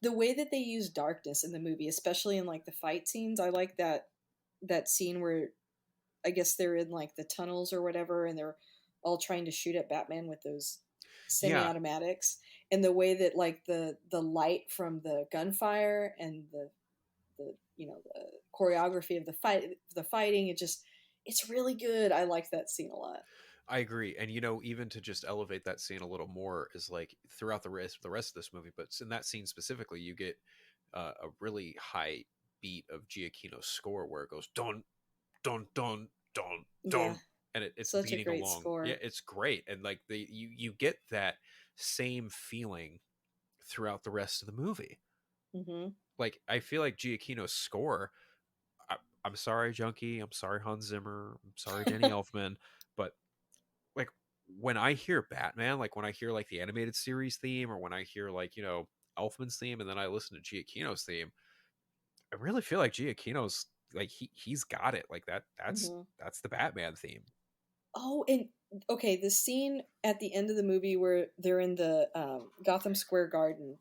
The way that they use darkness in the movie, especially in like the fight scenes, I like that scene where I guess they're in like the tunnels or whatever, and they're all trying to shoot at Batman with those yeah, semi-automatics, and the way that like the light from the gunfire and the the choreography of the fighting, it's really good. I like that scene a lot. I agree. And even to just elevate that scene a little more is like throughout the rest of this movie, but in that scene specifically, you get a really high beat of Giacchino's score where it goes dun dun dun dun Yeah, dun, and it's such a beating great along. Yeah, score. it's great, and like you get that same feeling throughout the rest of the movie. Hmm. Like I feel like Giacchino's score. I, I'm sorry, Junkie. I'm sorry, Hans Zimmer. I'm sorry, Danny Elfman, but like when I hear Batman, like when I hear like the animated series theme, or when I hear like Elfman's theme, and then I listen to Giacchino's theme, I really feel like Giacchino's like he's got it. Like that's Hmm. that's the Batman theme. Oh, and okay, the scene at the end of the movie where they're in the Gotham Square Garden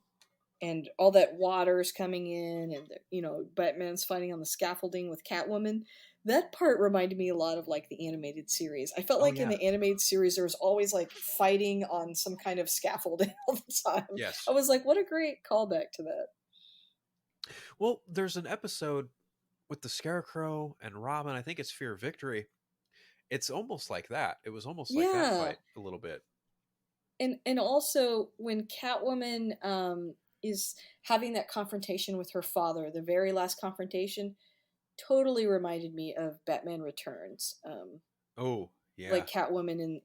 and all that water's coming in, and Batman's fighting on the scaffolding with Catwoman. That part reminded me a lot of like the animated series. I felt Oh like in yeah, the animated series there was always like fighting on some kind of scaffolding all the time. I yes. was like, what a great callback to that. Well, there's an episode with the Scarecrow and Robin. I think it's Fear of Victory. It's almost like that. It was almost like that Yeah, fight a little bit. and also when Catwoman is having that confrontation with her father, the very last confrontation, totally reminded me of Batman Returns. Oh yeah, Like Catwoman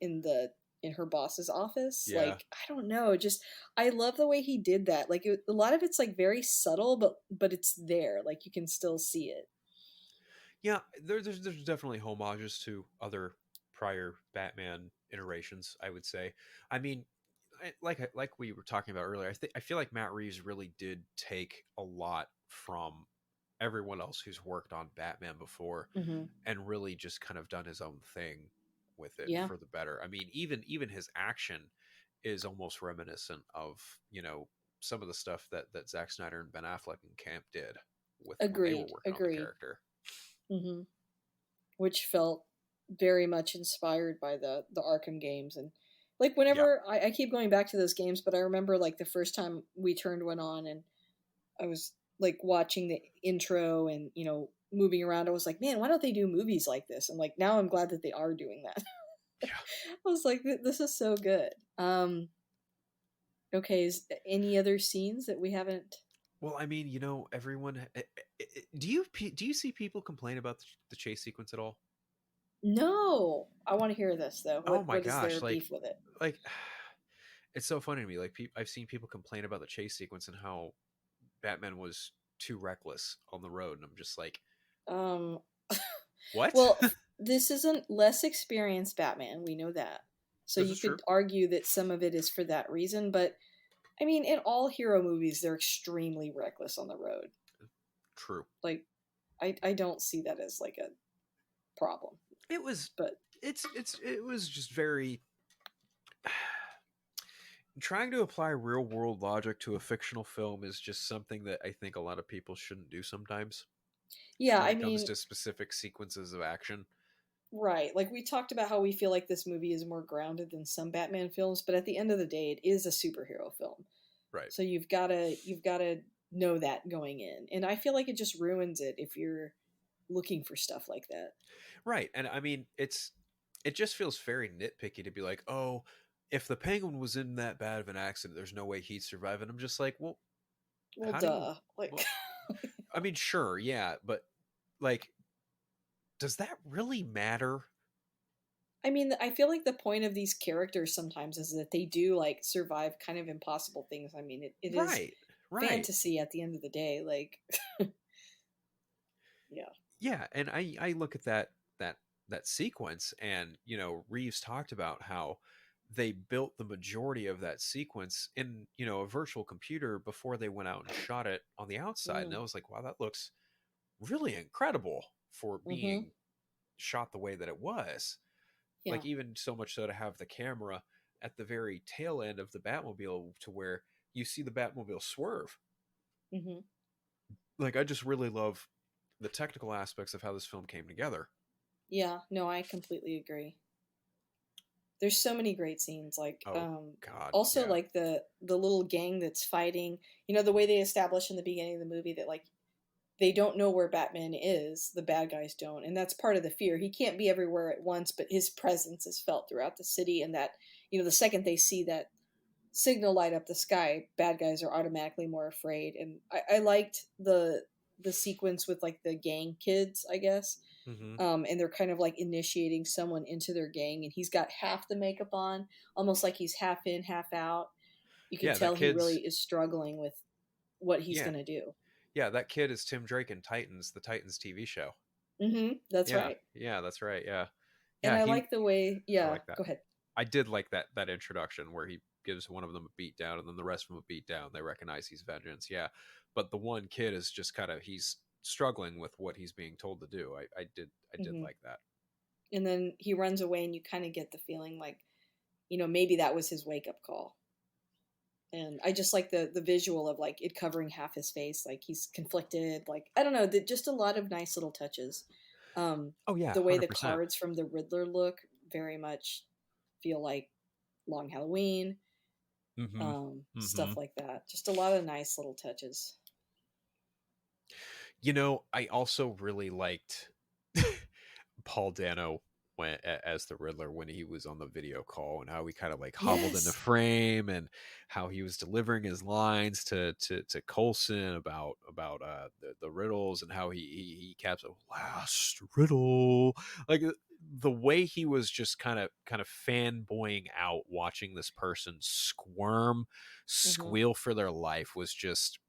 in her boss's office. yeah. Like I don't know, just I love the way he did that. Like a lot of it's like very subtle, but it's there. Like you can still see it. Yeah, there's definitely homages to other prior Batman iterations. I would say. I mean, like we were talking about earlier, I feel like Matt Reeves really did take a lot from everyone else who's worked on Batman before, Hmm. and really just kind of done his own thing with it Yeah, for the better. I mean, even his action is almost reminiscent of some of the stuff that Zack Snyder and Ben Affleck and Camp did with when they were agreed, working on the agreed. character. Hmm. Which felt very much inspired by the Arkham games. And like Yeah. whenever I keep going back to those games, but I remember like the first time we turned one on and I was like watching the intro and moving around. I was like, man, why don't they do movies like this? And like now I'm glad that they are doing that. Yeah. I was like, this is so good. Okay, is any other scenes that we haven't? Well, I mean, everyone. Do you see people complain about the chase sequence at all? No, I want to hear this though. Oh What my is their gosh, beef with it? like it's so funny to me. Like I've seen people complain about the chase sequence and how Batman was too reckless on the road, and I'm just like, Um, what? well, this isn't less experienced Batman. We know that. So This you is true. could argue that some of it is for that reason, but I mean, in all hero movies, they're extremely reckless on the road. True. Like, I don't see that as like a problem. It was. But It was just very trying to apply real world logic to a fictional film is just something that I think a lot of people shouldn't do sometimes yeah, when I it comes mean, to specific sequences of action. right. Like we talked about how we feel like this movie is more grounded than some Batman films, but at the end of the day, it is a superhero film. Right. So you've gotta know that going in. And I feel like it just ruins it if you're looking for stuff like that. Right. And I mean, it just feels very nitpicky to be like, "Oh, if the penguin was in that bad of an accident, there's no way he'd survive." And I'm just like, "Well, Well, how do you duh. Like well, I mean, sure, yeah, but like does that really matter?" I mean, I feel like the point of these characters sometimes is that they do like survive kind of impossible things. I mean, it is Right. Right. fantasy at the end of the day. Like, yeah. Yeah, and I look at that sequence, and Reeves talked about how they built the majority of that sequence in, you know, a virtual computer before they went out and shot it on the outside. And Mm. I was like, wow, that looks really incredible for Mm-hmm. being shot the way that it was. Yeah. Like, even so much so to have the camera at the very tail end of the Batmobile to where you see the Batmobile swerve. Mm-hmm. Like, I just really love the technical aspects of how this film came together. Yeah. No, I completely agree. There's so many great scenes, like Oh God, also yeah. like the little gang that's fighting. You know, the way they establish in the beginning of the movie that like they don't know where Batman is, the bad guys don't, and that's part of the fear. He can't be everywhere at once, but his presence is felt throughout the city, and that, you know, the second they see that signal light up the sky, bad guys are automatically more afraid. And I liked the sequence with like the gang kids, I guess. Hmm. And they're kind of like initiating someone into their gang, and he's got half the makeup on, almost like he's half in, half out. You can Yeah, that tell he really kid's is struggling with what he's yeah, gonna do. yeah. That kid is Tim Drake in Titans, the Titans TV show. That's Yeah, right. yeah, that's right. Yeah, And yeah. I He, like the way, I yeah, like that. go ahead. I did like that introduction where he gives one of them a beat down and then the rest of them a beat down. They recognize he's vengeance. Yeah, but the one kid is just kind of he's struggling with what he's being told to do. I did Hmm. like that. And then he runs away, and you kind of get the feeling like, you know, maybe that was his wake up call. And I just like the visual of like it covering half his face, like he's conflicted. Like I don't know, just a lot of nice little touches. Um, Oh yeah, the way the 100%. cards from the Riddler look very much feel like Long Halloween, Mm-hmm. Mm-hmm. stuff like that. Just a lot of nice little touches. You know, I also really liked Paul Dano as the Riddler when he was on the video call and how he kind of like hobbled into Yes. frame and how he was delivering his lines to Coulson about the riddles and how he caps a last riddle like the way he was just kind of fanboying out watching this person Hmm. squeal for their life was just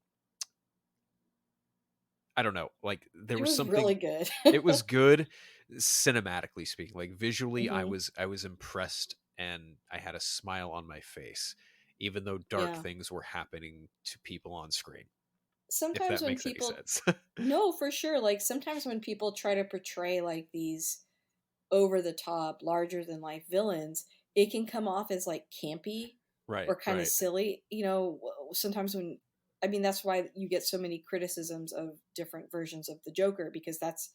I don't know like there It was was really something good. it was good cinematically speaking like visually Hmm. I was impressed and I had a smile on my face even though dark Yeah. things were happening to people on screen if Sometimes that when makes any people, sense. no, for sure. Like sometimes when people try to portray like these over the top, larger than life villains, it can come off as like campy Right, or kind of right, silly. You know, sometimes when, I mean, that's why you get so many criticisms of different versions of the Joker, because that's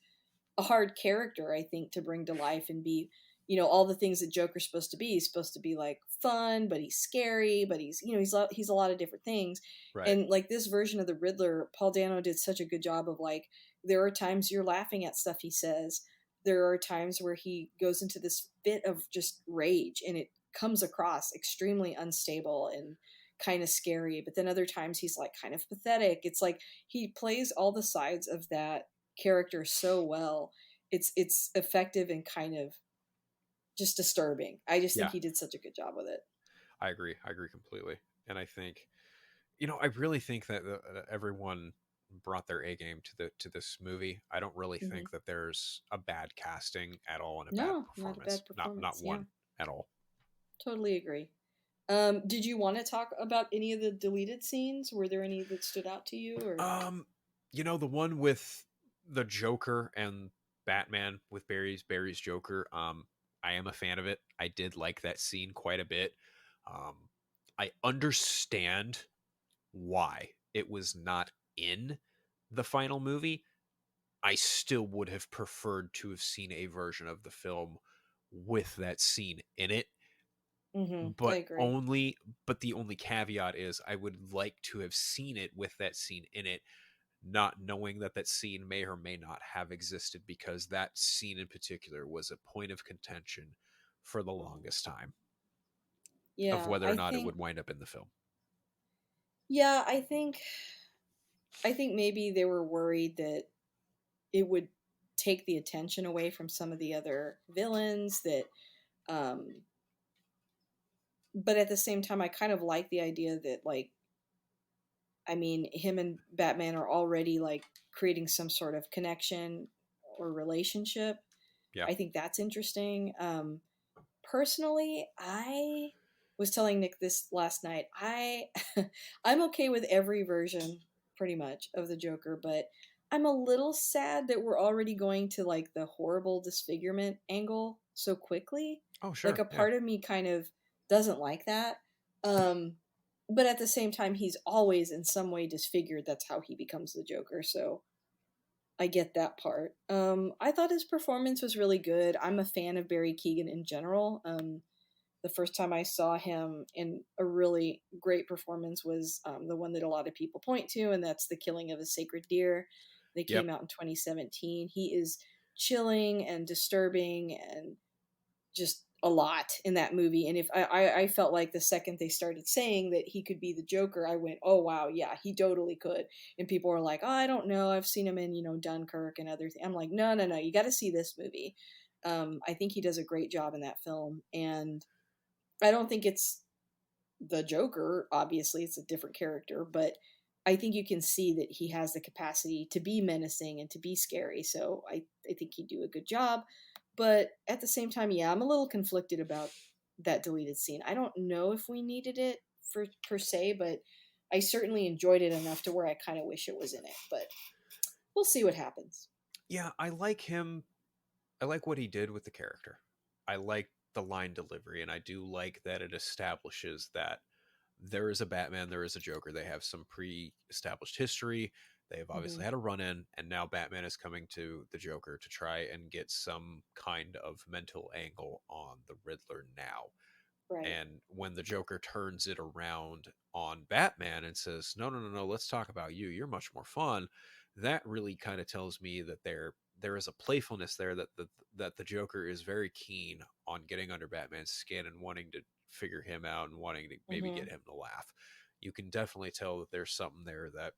a hard character, I think, to bring to life and be, you know, all the things that Joker's supposed to be. He's supposed to be like fun, but he's scary, but he's, you know, he's a lot of different things. right, And like this version of the Riddler, Paul Dano did such a good job of like, there are times you're laughing at stuff he says. There are times where he goes into this fit of just rage, and it comes across extremely unstable and kind of scary. But then other times he's like kind of pathetic. It's like he plays all the sides of that character so well. It's effective and kind of just disturbing. I just think yeah, he did such a good job with it. I agree completely and I think you know I really think that everyone brought their A game to this movie. I don't really Hmm. think that there's a bad casting at all and a bad No, not a performance bad not performance. Yeah, one at all. totally agree. Did you want to talk about any of the deleted scenes? Were there any that stood out to you, or Um, you know, the one with the Joker and Batman with Barry's Joker. I am a fan of it. I did like that scene quite a bit. Um, I understand why it was not in the final movie. I still would have preferred to have seen a version of the film with that scene in it I but agree. only but the only caveat is I would like to have seen it with that scene in it not knowing that that scene may or may not have existed because that scene in particular was a point of contention for the Mhm. longest time of Yeah, whether or not it would wind up in the film. yeah, I think maybe they were worried that it would take the attention away from some of the other villains that um but at the same time I kind of like the idea that like I mean him and Batman are already like creating some sort of connection or relationship. Yeah. I think that's interesting. Personally, I was telling Nick this last night. I'm okay with every version pretty much of the Joker, but I'm a little sad that we're already going to like the horrible disfigurement angle so quickly. Oh, Like sure. a Yeah. part of me kind of doesn't like that. Um but at the same time he's always in some way disfigured. That's how he becomes the Joker. So I get that part. I thought his performance was really good. I'm a fan of Barry Keoghan in general. The first time I saw him in a really great performance was the one that a lot of people point to, and that's The Killing of a Sacred Deer. They Yep. came out in 2017. He is chilling and disturbing and just a lot in that movie. And if I felt like the second they started saying that he could be the Joker, I went, oh wow, yeah, he totally could. And people were like, oh, I don't know, I've seen him in Dunkirk and other things. I'm like, no, no, no, you got to see this movie. I think he does a great job in that film, and I don't think it's the Joker. Obviously, it's a different character, but I think you can see that he has the capacity to be menacing and to be scary. So I think he'd do a good job. But at the same time, yeah, I'm a little conflicted about that deleted scene. I don't know if we needed it for per se, but I certainly enjoyed it enough to where I kind of wish it was in it. But we'll see what happens. Yeah, I like him. I like what he did with the character. I like the line delivery, and I do like that it establishes that there is a Batman, there is a Joker. They have some pre-established history. They have Hmm. obviously had a run-in, and now Batman is coming to the Joker to try and get some kind of mental angle on the Riddler now. Right. And when the Joker turns it around on Batman and says, "No, no, no, no, let's talk about you. You're much more fun," that really kind of tells me that there is a playfulness there, that the Joker is very keen on getting under Batman's skin and wanting to figure him out and wanting to maybe Hmm. get him to laugh. You can definitely tell that there's something there that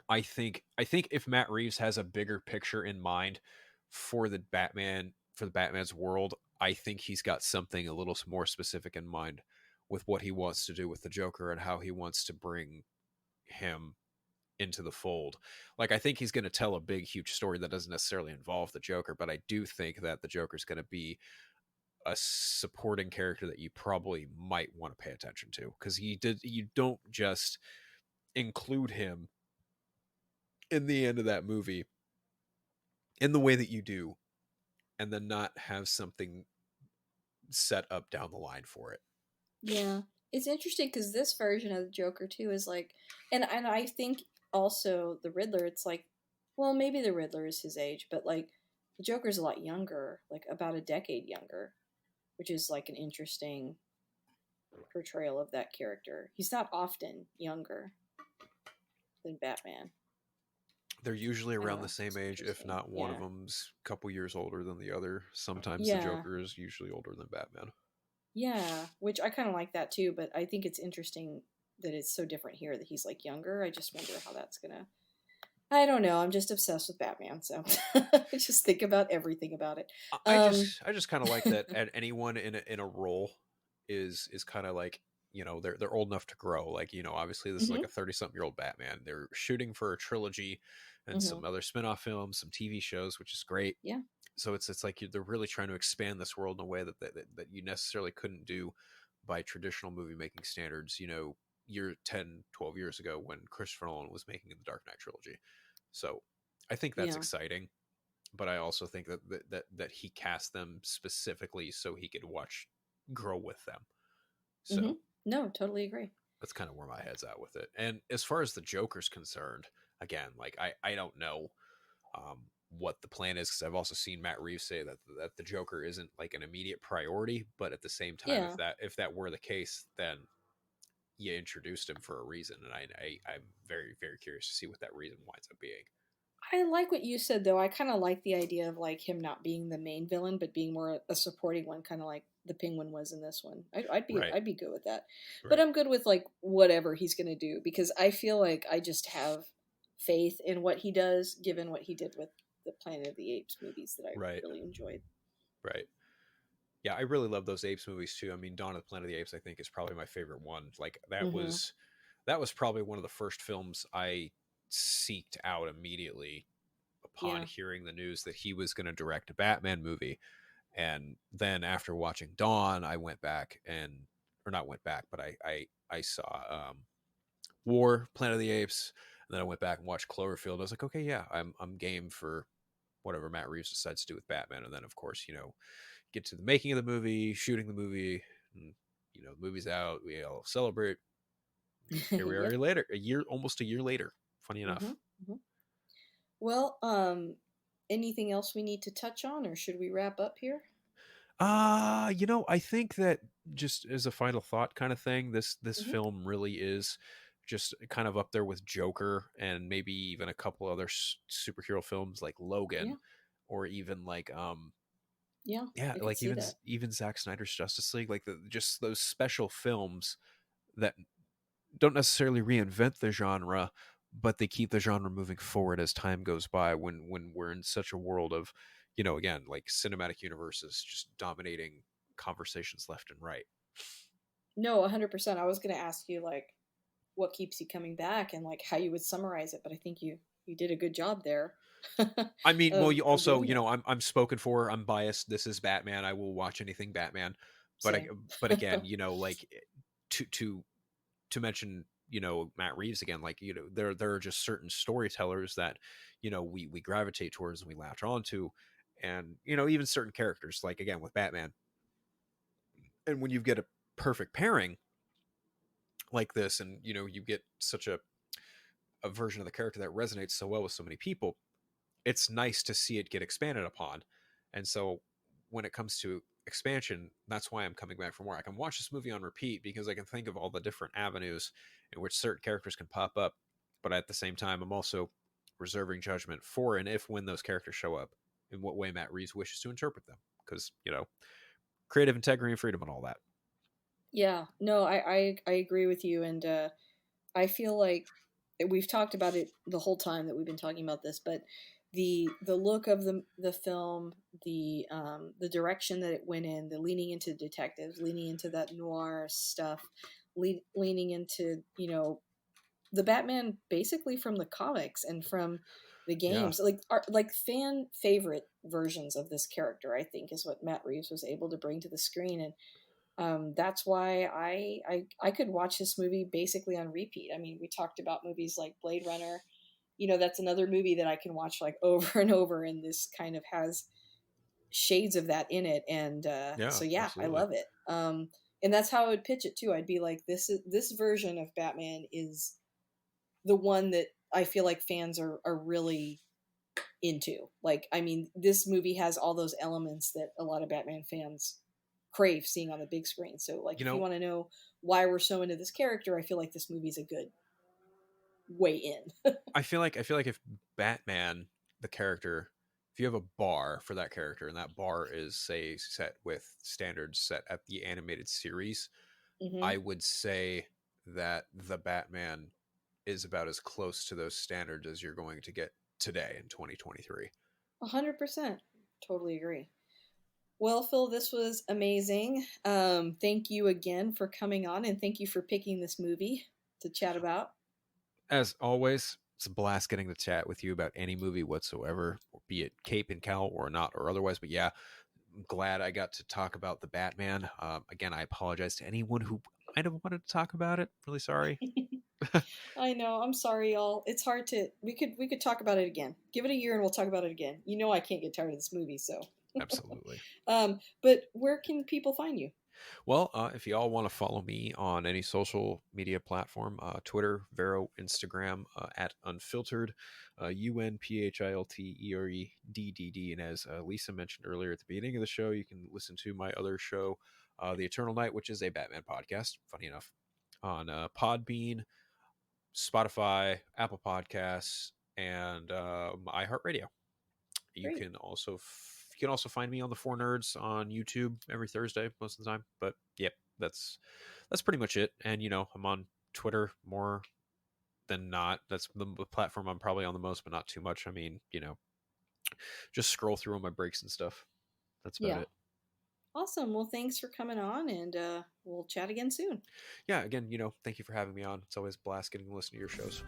I think if Matt Reeves has a bigger picture in mind for the Batman's world, I think he's got something a little more specific in mind with what he wants to do with the Joker and how he wants to bring him into the fold. Like I think he's going to tell a big huge story that doesn't necessarily involve the Joker, but I do think that the Joker's going to be a supporting character that you probably might want to pay attention to, because you don't just include him in the end of that movie in the way that you do and then not have something set up down the line for it. Yeah, it's interesting because this version of the Joker too is like, and I think also the Riddler. It's like, well, maybe the Riddler is his age, but like the Joker's a lot younger, like about a decade younger, which is like an interesting portrayal of that character. He's not often younger than Batman. They're usually I don't around the know. same It's age, if interesting. not one of Yeah, them's a couple years older than the other. Sometimes the yeah, Joker is usually older than Batman. yeah. Which I kind of like that too, but I think it's interesting that it's so different here that he's like younger. I just wonder how that's gonna. I don't know. I'm just obsessed with Batman, so I just think about everything about it. I Um, just I just kind of like that at anyone in a role is kind of like, they're old enough to grow. Like, obviously this is like hmm a 30-something-year-old Batman. They're shooting for a trilogy and hmm some other spin-off films, some TV shows, which is great. yeah, So it's like they're really trying to expand this world in a way that you necessarily couldn't do by traditional movie making standards, 10, 12 years ago when Christopher Nolan was making the Dark Knight trilogy. So I think that's yeah, exciting, but I also think that he cast them specifically so he could watch grow with them. hmm So no, totally agree. that's kind of where my head's at with it. And as far as the Joker's concerned, again, like I don't know what the plan is, because I've also seen Matt Reeves say that the Joker isn't like an immediate priority, but at the same time, Yeah, if that were the case, then you introduced him for a reason, and I'm very very curious to see what that reason winds up being. I like what you said though. I kind of like the idea of like him not being the main villain, but being more a supporting one, kind of like the Penguin was in this one. Right, I'd be good with that. But right, I'm good with like whatever he's gonna do because I feel like I just have faith in what he does, given what he did with the Planet of the Apes movies that I right, really enjoyed. right. Yeah, I really love those Apes movies too. I mean, Dawn of the Planet of the Apes, I think, is probably my favorite one. Like Mm-hmm. that was probably one of the first films I seeked out immediately upon Yeah. hearing the news that he was going to direct a Batman movie. And then after watching Dawn, I went back and, or not went back, but I saw War, Planet of the Apes, and then I went back and watched Cloverfield. I was like, okay, yeah, I'm game for whatever Matt Reeves decides to do with Batman. And then of course, get to the making of the movie, shooting the movie, and the movie's out. We all celebrate. Here we are Yep. later, almost a year later. Funny hmm enough. hmm Well, anything else we need to touch on, or should we wrap up here? I think that just as a final thought kind of thing, this hmm film really is just kind of up there with Joker and maybe even a couple other superhero films like Yeah, Logan, or even like yeah, yeah, I could like see that. even Zack Snyder's Justice League, like just those special films that don't necessarily reinvent the genre, but they keep the genre moving forward as time goes by. When we're in such a world of, again, like cinematic universes just dominating conversations left and right. No, 100%. I was going to ask you like what keeps you coming back and like how you would summarize it, but I think you did a good job there I mean, well, you of also, doing that. I'm spoken for. I'm biased. This is Batman. I will watch anything Batman. But Same. but again, like to to to mention, Matt Reeves again, like, there are just certain storytellers that, we gravitate towards and we latch onto, and even certain characters, like again with Batman. And when you get a perfect pairing like this, and you get such a version of the character that resonates so well with so many people, it's nice to see it get expanded upon. And so when it comes to expansion, that's why I'm coming back for more. I can watch this movie on repeat because I can think of all the different avenues in which certain characters can pop up. But at the same time, I'm also reserving judgment for and if when those characters show up, in what way Matt Reeves wishes to interpret them. Because, creative integrity and freedom and all that. Yeah, no, I agree with you, and I feel like we've talked about it the whole time that we've been talking about this, but the look of the film, the direction that it went in, the leaning into detectives, leaning into that noir stuff, leaning into the Batman basically from the comics and from the Yeah. games, like fan favorite versions of this character. I think is what Matt Reeves was able to bring to the screen, and that's why I could watch this movie basically on repeat. I mean, we talked about movies like Blade Runner. That's another movie that I can watch like over and over, and this kind of has shades of that in it. And Yeah, so yeah, I absolutely. love it. And that's how I would pitch it too. I'd be like, this version of Batman is the one that I feel like fans are really into. Like, I mean, this movie has all those elements that a lot of Batman fans crave seeing on the big screen. So, like, You if you know, want to know why we're so into this character, I feel like this movie's a good way in. I feel like if Batman, the character, if you have a bar for that character and that bar is, say, set with standards set at the animated series, hmm I would say that the Batman is about as close to those standards as you're going to get today in 2023. 100%. Totally agree. Well, Phil, this was amazing. Thank you again for coming on, and thank you for picking this movie to chat about. As always, it's a blast getting to chat with you about any movie whatsoever, be it Cape and Cowl or not or otherwise. But yeah, I'm glad I got to talk about the Batman. Again, I apologize to anyone who might have wanted to talk about it. Really sorry. I know. I'm sorry, y'all. It's hard to. We could talk about it again. Give it a year, and we'll talk about it again. I can't get tired of this movie. So, Absolutely. but where can people find you? Well, if you all want to follow me on any social media platform, Twitter, Vero, Instagram, at Unfiltered, UNPHILTEREDDD. And as Lisa mentioned earlier at the beginning of the show, you can listen to my other show, The Eternal Night, which is a Batman podcast, funny enough, on Podbean, Spotify, Apple Podcasts, and iHeartRadio. Great. You can also find me on the Four Nerds on YouTube every Thursday most of the time. But yep, that's pretty much it. And I'm on Twitter more than not. That's the platform I'm probably on the most, but not too much. I mean, just scroll through on my breaks and stuff. That's about Yeah. it. Awesome. Well, thanks for coming on, and we'll chat again soon. Yeah, again, thank you for having me on. It's always a blast getting to listen to your shows.